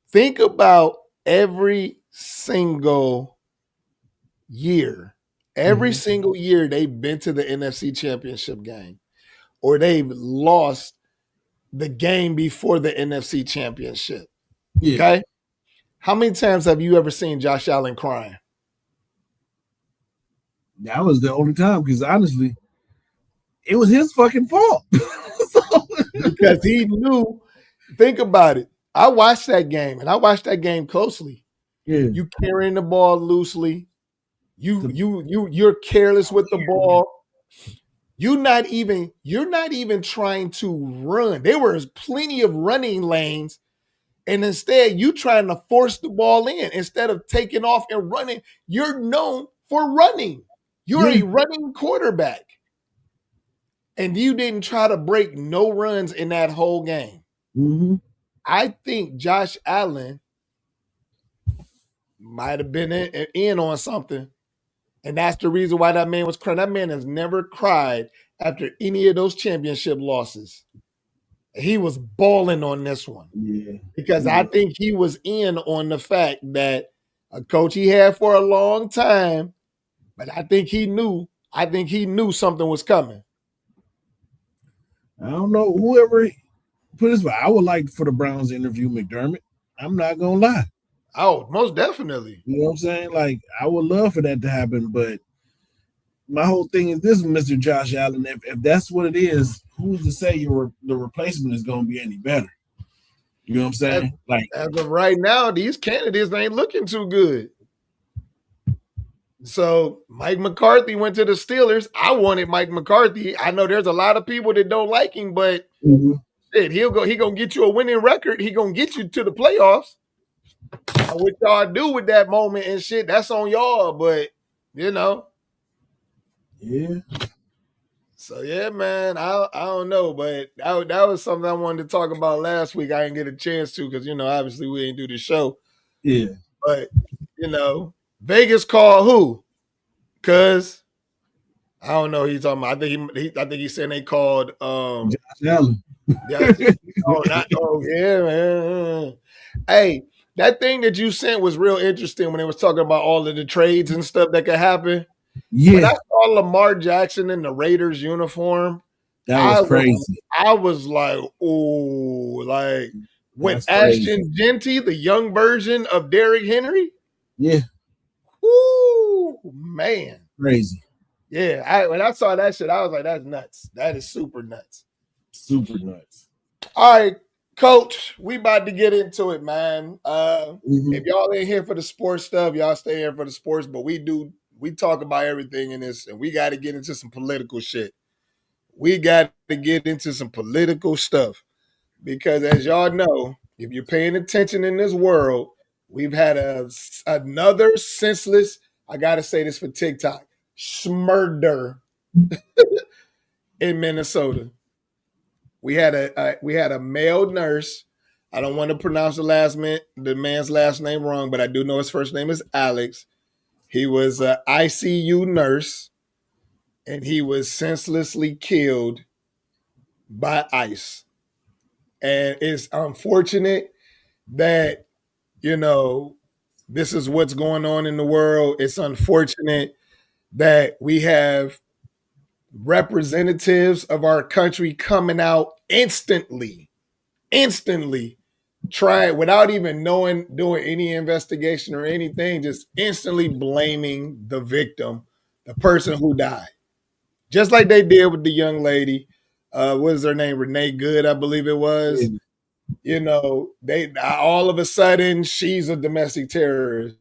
think about every single year. Every single year they've been to the NFC Championship game, or they've lost the game before the NFC Championship. Yeah. Okay? How many times have you ever seen Josh Allen crying? That was the only time, because honestly, it was his fucking fault. Because he knew, think about it. I watched that game, and I watched that game closely. Yeah. You carrying the ball loosely. You're careless with the ball. You're not even trying to run. There was plenty of running lanes, and instead you trying to force the ball in instead of taking off and running. You're known for running. You're a running quarterback. And you didn't try to break no runs in that whole game. Mm-hmm. I think Josh Allen might have been in on something. And that's the reason why that man was crying. That man has never cried after any of those championship losses. He was balling on this one. Yeah. Because I think he was in on the fact that a coach he had for a long time, but I think he knew something was coming. I don't know. Whoever put this way, I would like for the Browns to interview McDermott. I'm not gonna lie. Oh, most definitely. You know what I'm saying? Like, I would love for that to happen, but my whole thing is this, Mr. Josh Allen. If that's what it is, who's to say the replacement is gonna be any better? You know what I'm saying? As of right now, these candidates ain't looking too good. So Mike McCarthy went to the Steelers. I wanted Mike McCarthy. I know there's a lot of people that don't like him, but shit, he gonna get you a winning record. He gonna get you to the playoffs. What y'all do with that moment and shit, that's on y'all. But you know, yeah. So yeah, man, I don't know, but that was something I wanted to talk about last week. I didn't get a chance to because obviously we didn't do the show. Yeah, but Vegas called who? Cause I don't know who he's talking about. I think he's saying they called Josh Allen. Yeah, man. Hey, that thing that you sent was real interesting when they was talking about all of the trades and stuff that could happen. Yeah. When I saw Lamar Jackson in the Raiders uniform, that was crazy. I was like, oh, like with Ashton Genty, the young version of Derrick Henry. Yeah. Ooh, man. Crazy. Yeah. When I saw that shit, I was like, that's nuts. That is super nuts. Super nuts. All right, Coach, we about to get into it, man. If y'all ain't here for the sports stuff, y'all stay here for the sports, but we talk about everything in this, and we got to get into some political shit. We got to get into some political stuff because, as y'all know, if you're paying attention in this world, we've had another senseless, I got to say this for TikTok, smurder in Minnesota. We had a male nurse. I don't want to pronounce the man's last name wrong, but I do know his first name is Alex. He was an ICU nurse, and he was senselessly killed by ICE. And it's unfortunate that, this is what's going on in the world. It's unfortunate that we have representatives of our country coming out instantly, trying without even doing any investigation or anything, just instantly blaming the victim, the person who died. Just like they did with the young lady. What is her name? Renee Good, I believe it was. You know, they all of a sudden she's a domestic terrorist.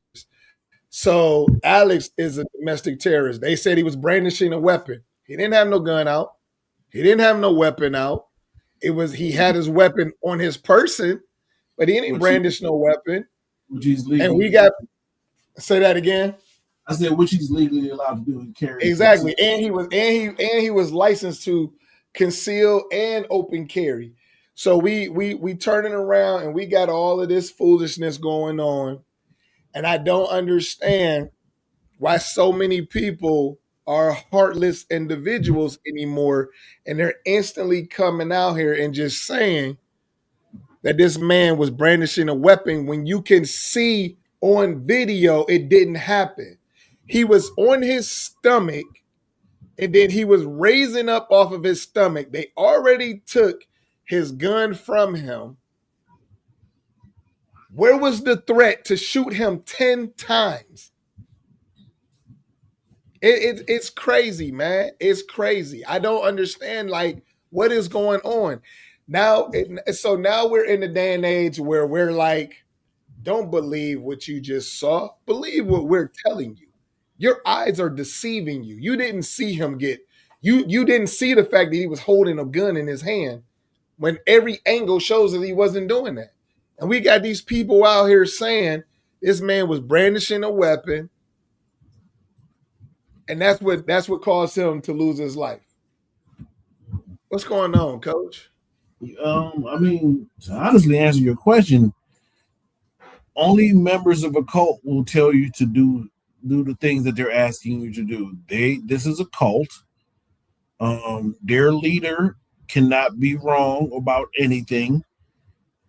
So Alex is a domestic terrorist. They said he was brandishing a weapon. He didn't have no gun out. He didn't have no weapon out. It was he had his weapon on his person, but he didn't brandish no weapon. Which he's legally. And we got say that again. I said which he's legally allowed to do and carry. Exactly. And he was licensed to conceal and open carry. So we turning around and we got all of this foolishness going on. And I don't understand why so many people are heartless individuals anymore. And they're instantly coming out here and just saying that this man was brandishing a weapon when you can see on video it didn't happen. He was on his stomach and then he was raising up off of his stomach. They already took his gun from him. Where was the threat to shoot him 10 times? It's crazy, man. It's crazy. I don't understand, like, what is going on. Now, so now we're in the day and age where we're like, don't believe what you just saw. Believe what we're telling you. Your eyes are deceiving you. You didn't see him you didn't see the fact that he was holding a gun in his hand when every angle shows that he wasn't doing that. And we got these people out here saying this man was brandishing a weapon, and that's what caused him to lose his life. What's going on, Coach? I mean, to honestly answer your question, only members of a cult will tell you to do the things that they're asking you to do. This is a cult. Their leader cannot be wrong about anything.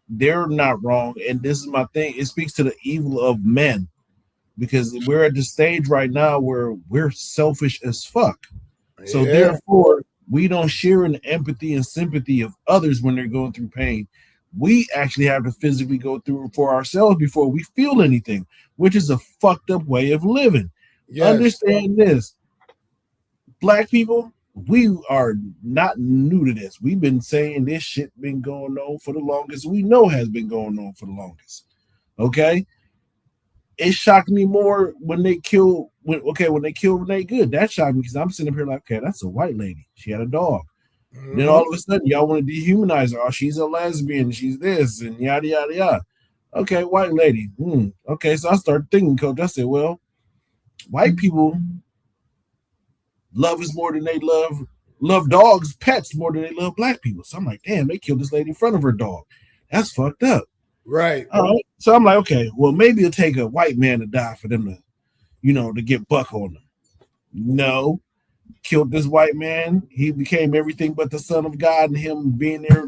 They're not wrong, and this is my thing. It speaks to the evil of men, because we're at the stage right now where we're selfish as fuck. So therefore, we don't share in the empathy and sympathy of others when they're going through pain. We actually have to physically go through it for ourselves before we feel anything, which is a fucked up way of living. Yes. Understand this. Black people, we are not new to this. We've been saying this shit been going on for the longest. We know has been going on for the longest. Okay? It shocked me more when they killed Renee Good. That shocked me because I'm sitting up here like, okay, that's a white lady. She had a dog. Mm-hmm. Then all of a sudden, y'all want to dehumanize her. Oh, she's a lesbian. She's this and yada, yada, yada. Okay, white lady. Okay, so I started thinking, Coach. I said, well, white people love us more than they love dogs, pets more than they love black people. So I'm like, damn, they killed this lady in front of her dog. That's fucked up. Right. All right. So I'm like, okay, well, maybe it'll take a white man to die for them to get buck on them. No. Killed this white man. He became everything but the son of God, and him being there,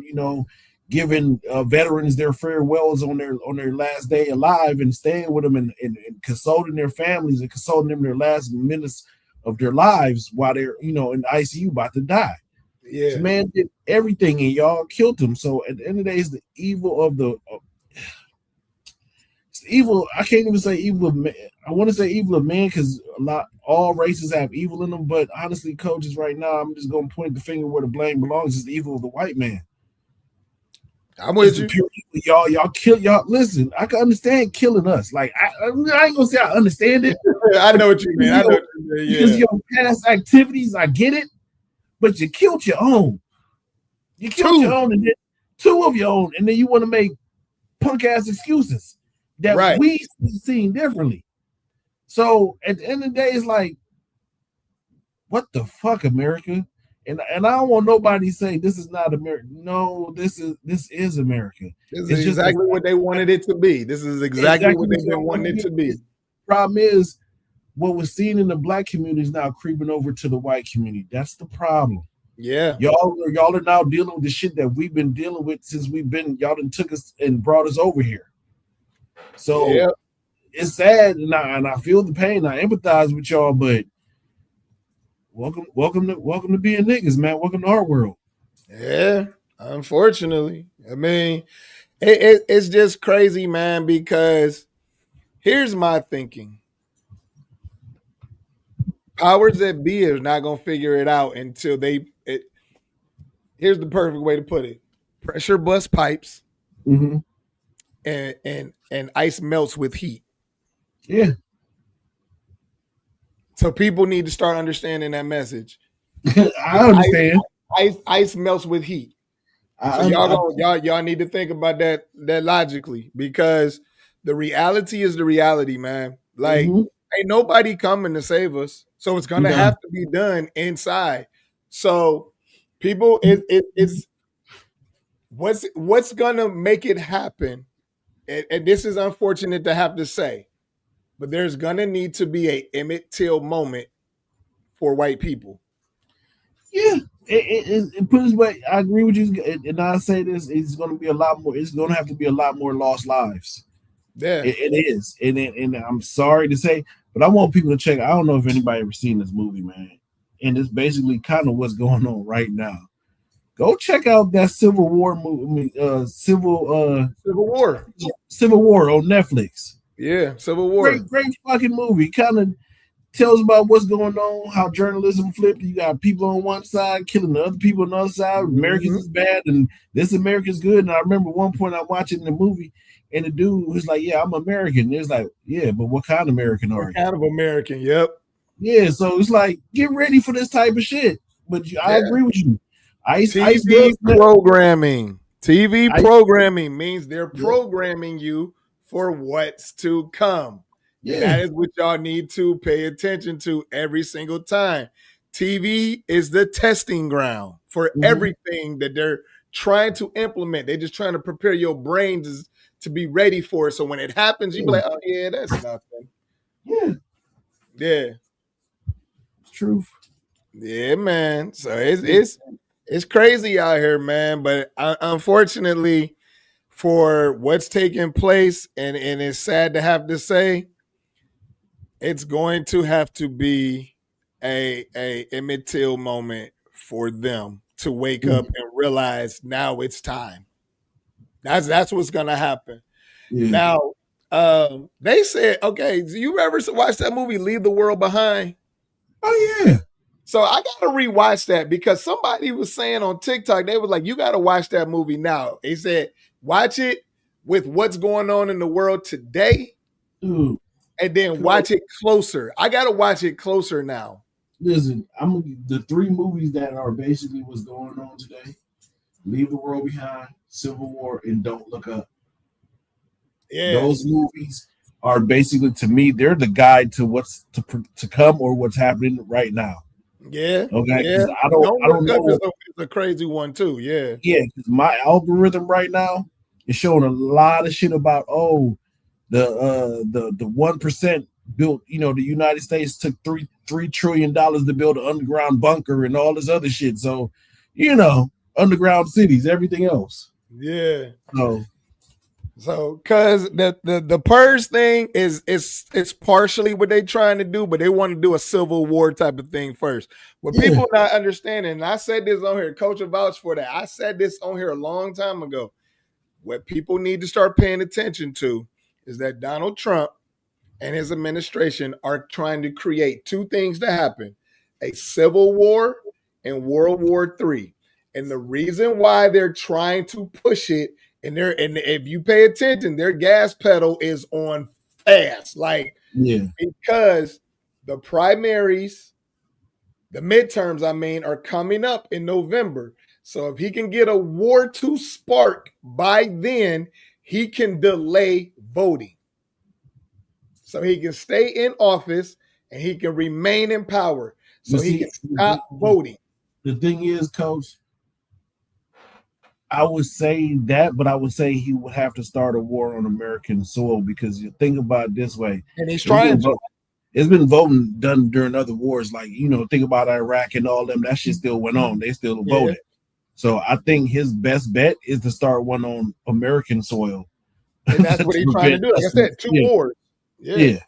giving veterans their farewells on their last day alive and staying with them and consoling their families and consoling them in their last minutes of their lives while they're, in the ICU about to die. Yeah. This man did everything and y'all killed him. So at the end of the day, it's the evil of it's evil. I can't even say evil of man. I want to say evil of man because all races have evil in them. But honestly, coaches, right now, I'm just going to point the finger where the blame belongs. It's the evil of the white man. I'm with you. Y'all kill y'all. Listen, I can understand killing us. Like I ain't gonna say I understand it. I know what you mean. I know what you mean. Yeah. Because your past activities, I get it, but you killed your own. You killed your own, and then two of your own, and then you want to make punk ass excuses that we seen differently. So at the end of the day, it's like, what the fuck, America? And I don't want nobody to say this is not America. No, this is America. This is exactly what they wanted it to be. This is exactly what they've been wanting it to be. Problem is, what was seen in the black community is now creeping over to the white community. That's the problem. Yeah. Y'all are now dealing with the shit that we've been dealing with since y'all done took us and brought us over here. So it's sad, and I feel the pain. I empathize with y'all, but welcome to being niggas, man. Welcome to our world. Yeah, unfortunately. I mean, it's just crazy, man, because here's my thinking. Powers that be is not going to figure it out until here's the perfect way to put it. Pressure bust pipes. Mm-hmm. and ice melts with heat. Yeah. So people need to start understanding that message. I understand. Ice melts with heat. So y'all need to think about that logically, because the reality is the reality, man. Like, ain't nobody coming to save us, so it's gonna have to be done inside. So people, it's what's gonna make it happen, and this is unfortunate to have to say, but there's gonna need to be a Emmett Till moment for white people. Yeah, it puts way. I agree with you, and I say this: it's going to be a lot more. It's going to have to be a lot more lost lives. Yeah, it is, and I'm sorry to say, but I want people to check. I don't know if anybody ever seen this movie, man, and it's basically kind of what's going on right now. Go check out that Civil War movie, Civil War on Netflix. Yeah, Civil War, great fucking movie. Kind of tells about what's going on, how journalism flipped. You got people on one side killing the other people on the other side. Americans is bad and this America's good. And I remember one point I'm watching the movie and the dude was like, yeah, I'm American. It's like, yeah, but what kind of American are you? What kind of American? Yep. Yeah, so it's like, get ready for this type of shit. But I agree with you. TV programming means they're programming you for what's to come. Yeah. That is what y'all need to pay attention to every single time. TV is the testing ground for everything that they're trying to implement. They're just trying to prepare your brain to be ready for it. So when it happens, you be like, oh, yeah, that's nothing. Yeah. Yeah. It's truth. Yeah, man. So it's crazy out here, man. But unfortunately, for what's taking place, and it's sad to have to say, it's going to have to be a Emmett Till moment for them to wake up and realize now it's time. That's what's gonna happen. Yeah. Now, they said, okay, do you ever watch that movie Leave the World Behind? Oh yeah. So I gotta rewatch that because somebody was saying on TikTok, they were like, you gotta watch that movie now. They said, watch it with what's going on in the world today. And then watch it closer. I gotta watch it closer now. Listen, the three movies that are basically what's going on today: Leave the World Behind, Civil War, and Don't Look Up. Yeah, those movies are basically, to me, they're the guide to what's to come or what's happening right now. Yeah. Okay. Yeah. I don't know. It's a crazy one too. Yeah. Yeah. Because my algorithm right now is showing a lot of shit about the 1% built, the United States took $3 trillion to build an underground bunker and all this other shit. So, underground cities, everything else. Yeah. So because the purge thing is partially what they're trying to do, but they want to do a Civil War type of thing first. What people not understanding, and I said this on here, Coach will vouch for that. I said this on here a long time ago. What people need to start paying attention to is that Donald Trump and his administration are trying to create two things to happen: a civil war and World War III. And the reason why they're trying to push it, and if you pay attention, their gas pedal is on fast. Because the primaries, the midterms, are coming up in November. So if he can get a war to spark by then, he can delay voting. So he can stay in office and he can remain in power. So he can stop voting. The thing is, Coach, I would say that, but I would say he would have to start a war on American soil, because you think about it this way. And he's trying to. It's been voting done during other wars. Think about Iraq and all them. That shit still went on. They still voted. So I think his best bet is to start one on American soil. And that's what he's trying to do. Like I said, two wars. Yeah.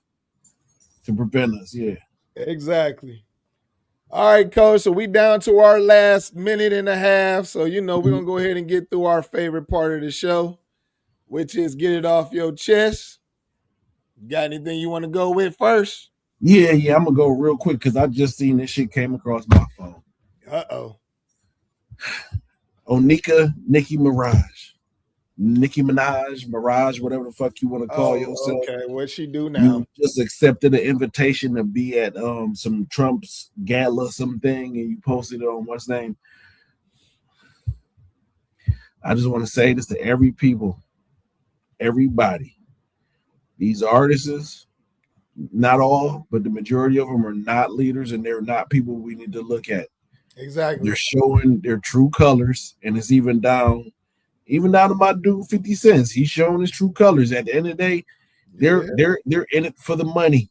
To prevent us. Yeah. Exactly. All right, Coach. So we down to our last minute and a half. So, we're going to go ahead and get through our favorite part of the show, which is get it off your chest. Got anything you want to go with first? Yeah. I'm going to go real quick because I just seen this shit came across my phone. Uh-oh. Nicki Minaj. Nicki Mirage, whatever the fuck you want to call yourself. Okay, what'd she do now? You just accepted an invitation to be at some Trump's gala, something, and you posted it on what's name. I just want to say this to everybody. These artists, not all, but the majority of them are not leaders, and they're not people we need to look at. Exactly. They're showing their true colors, and it's even down to my dude 50 Cent. He's showing his true colors. At the end of the day, they're in it for the money,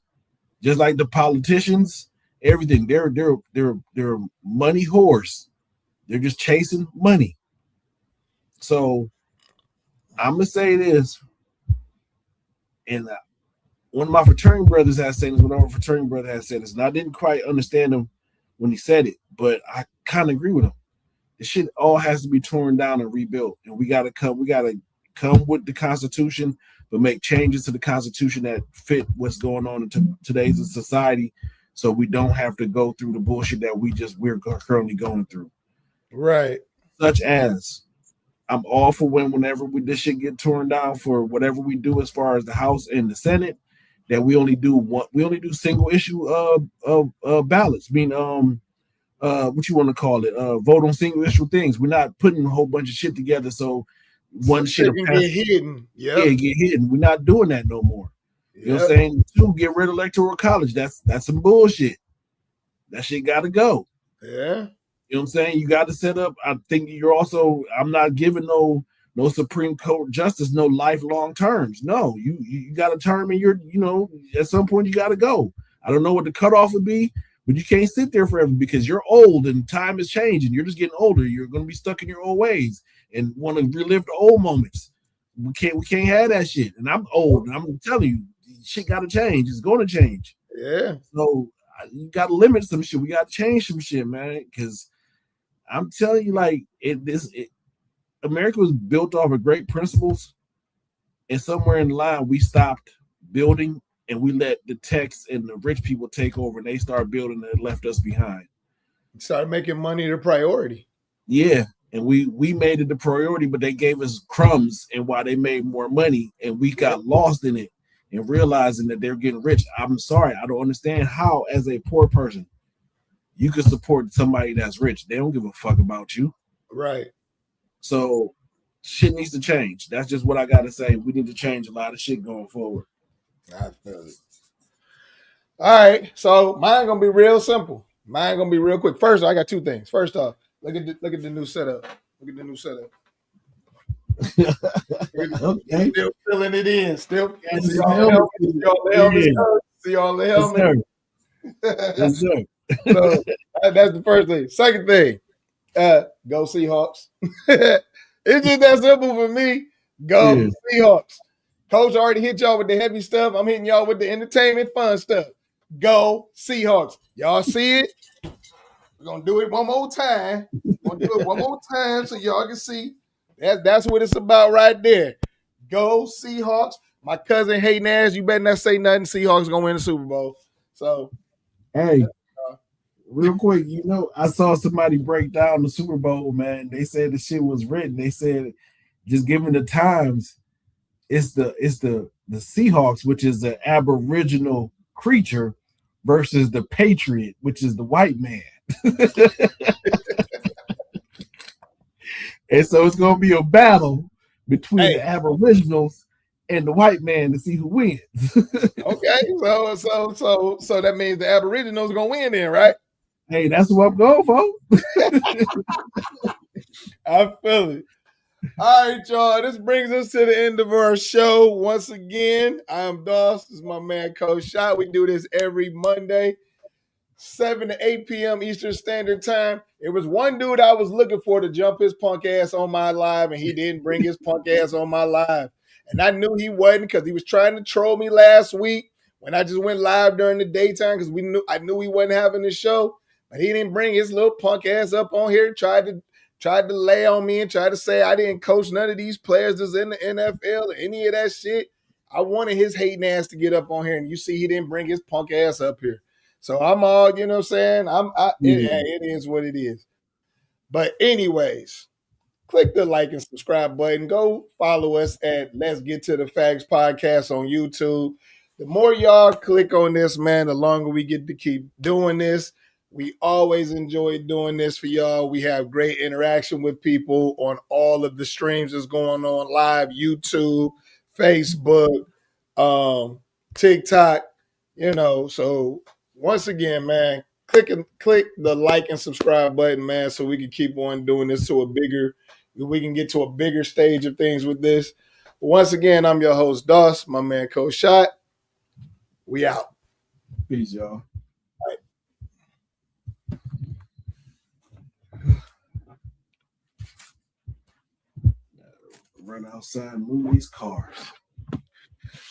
just like the politicians. Everything they're money whores. They're just chasing money. So I'm gonna say this, and one of my fraternity brothers has said this. One of our fraternity brother has said this, and I didn't quite understand him when he said it, but I kind of agree with him. The shit all has to be torn down and rebuilt, and we gotta come with the Constitution, but make changes to the Constitution that fit what's going on in today's society, so we don't have to go through the bullshit that we're currently going through. Right. Such as, I'm all for whenever this shit get torn down for whatever we do as far as the House and the Senate, that we only do single issue ballots. What you want to call it? Vote on single issue things. We're not putting a whole bunch of shit together so one shit can get hidden. Yeah, get hidden. We're not doing that no more. You know what I'm saying? Two, get rid of electoral college. That's some bullshit. That shit gotta go. Yeah. You know what I'm saying? You got to set up. I think I'm not giving no Supreme Court justice no lifelong terms. No, you got a term and at some point you got to go. I don't know what the cutoff would be, but you can't sit there forever because you're old and time is changing. You're just getting older. You're going to be stuck in your old ways and want to relive the old moments. We can't have that shit. And I'm old and I'm telling you, shit got to change. It's going to change. Yeah. So you got to limit some shit. We got to change some shit, man, because I'm telling you, like, America was built off of great principles, and somewhere in the line we stopped building and we let the techs and the rich people take over, and they started building and left us behind. Started making money the priority. Yeah, and we made it the priority, but they gave us crumbs, and while they made more money, and we got lost in it and realizing that they're getting rich. I'm sorry, I don't understand how, as a poor person, you can support somebody that's rich. They don't give a fuck about you. Right. So shit needs to change. That's just what I got to say. We need to change a lot of shit going forward. I feel it. All right. So mine going to be real simple. Mine going to be real quick. First, I got two things. First off, look at the new setup. Look at the new setup. Okay. Still filling it in. Still see all the helmets. See all the helmets. Yes, sir. So that's the first thing. Second thing, go Seahawks. It's just that simple for me. Go Seahawks. Coach already hit y'all with the heavy stuff. I'm hitting y'all with the entertainment fun stuff. Go Seahawks. Y'all see it? We're gonna do it one more time. So y'all can see. That's what it's about right there. Go Seahawks. My cousin hating ass, you better not say nothing. Seahawks gonna win the Super Bowl. So hey. Real quick, I saw somebody break down the Super Bowl, man. They said the shit was written. They said, just given the times, it's the Seahawks, which is the Aboriginal creature, versus the Patriot, which is the white man. And so it's gonna be a battle between the Aboriginals and the white man to see who wins. Okay, so that means the Aboriginals are gonna win then, right? Hey, that's what I'm going for. I feel it. All right, y'all. This brings us to the end of our show. Once again, I'm Doss. This is my man, Coach Shot. We do this every Monday, 7 to 8 p.m. Eastern Standard Time. It was one dude I was looking for to jump his punk ass on my live, and he didn't bring his punk ass on my live. And I knew he wasn't because he was trying to troll me last week when I just went live during the daytime because I knew he wasn't having the show. But he didn't bring his little punk ass up on here and tried to lay on me and try to say I didn't coach none of these players that's in the NFL or any of that shit. I wanted his hating ass to get up on here, and you see he didn't bring his punk ass up here. So I'm all, what I'm saying? It is what it is. But anyways, click the like and subscribe button. Go follow us at Let's Get to the Facts Podcast on YouTube. The more y'all click on this, man, the longer we get to keep doing this. We always enjoy doing this for y'all. We have great interaction with people on all of the streams that's going on live, YouTube, Facebook, TikTok, So once again, man, click the like and subscribe button, man, so we can keep on doing this we can get to a bigger stage of things with this. Once again, I'm your host, Doss, my man, Coach Shot. We out. Peace, y'all. Run outside and move these cars.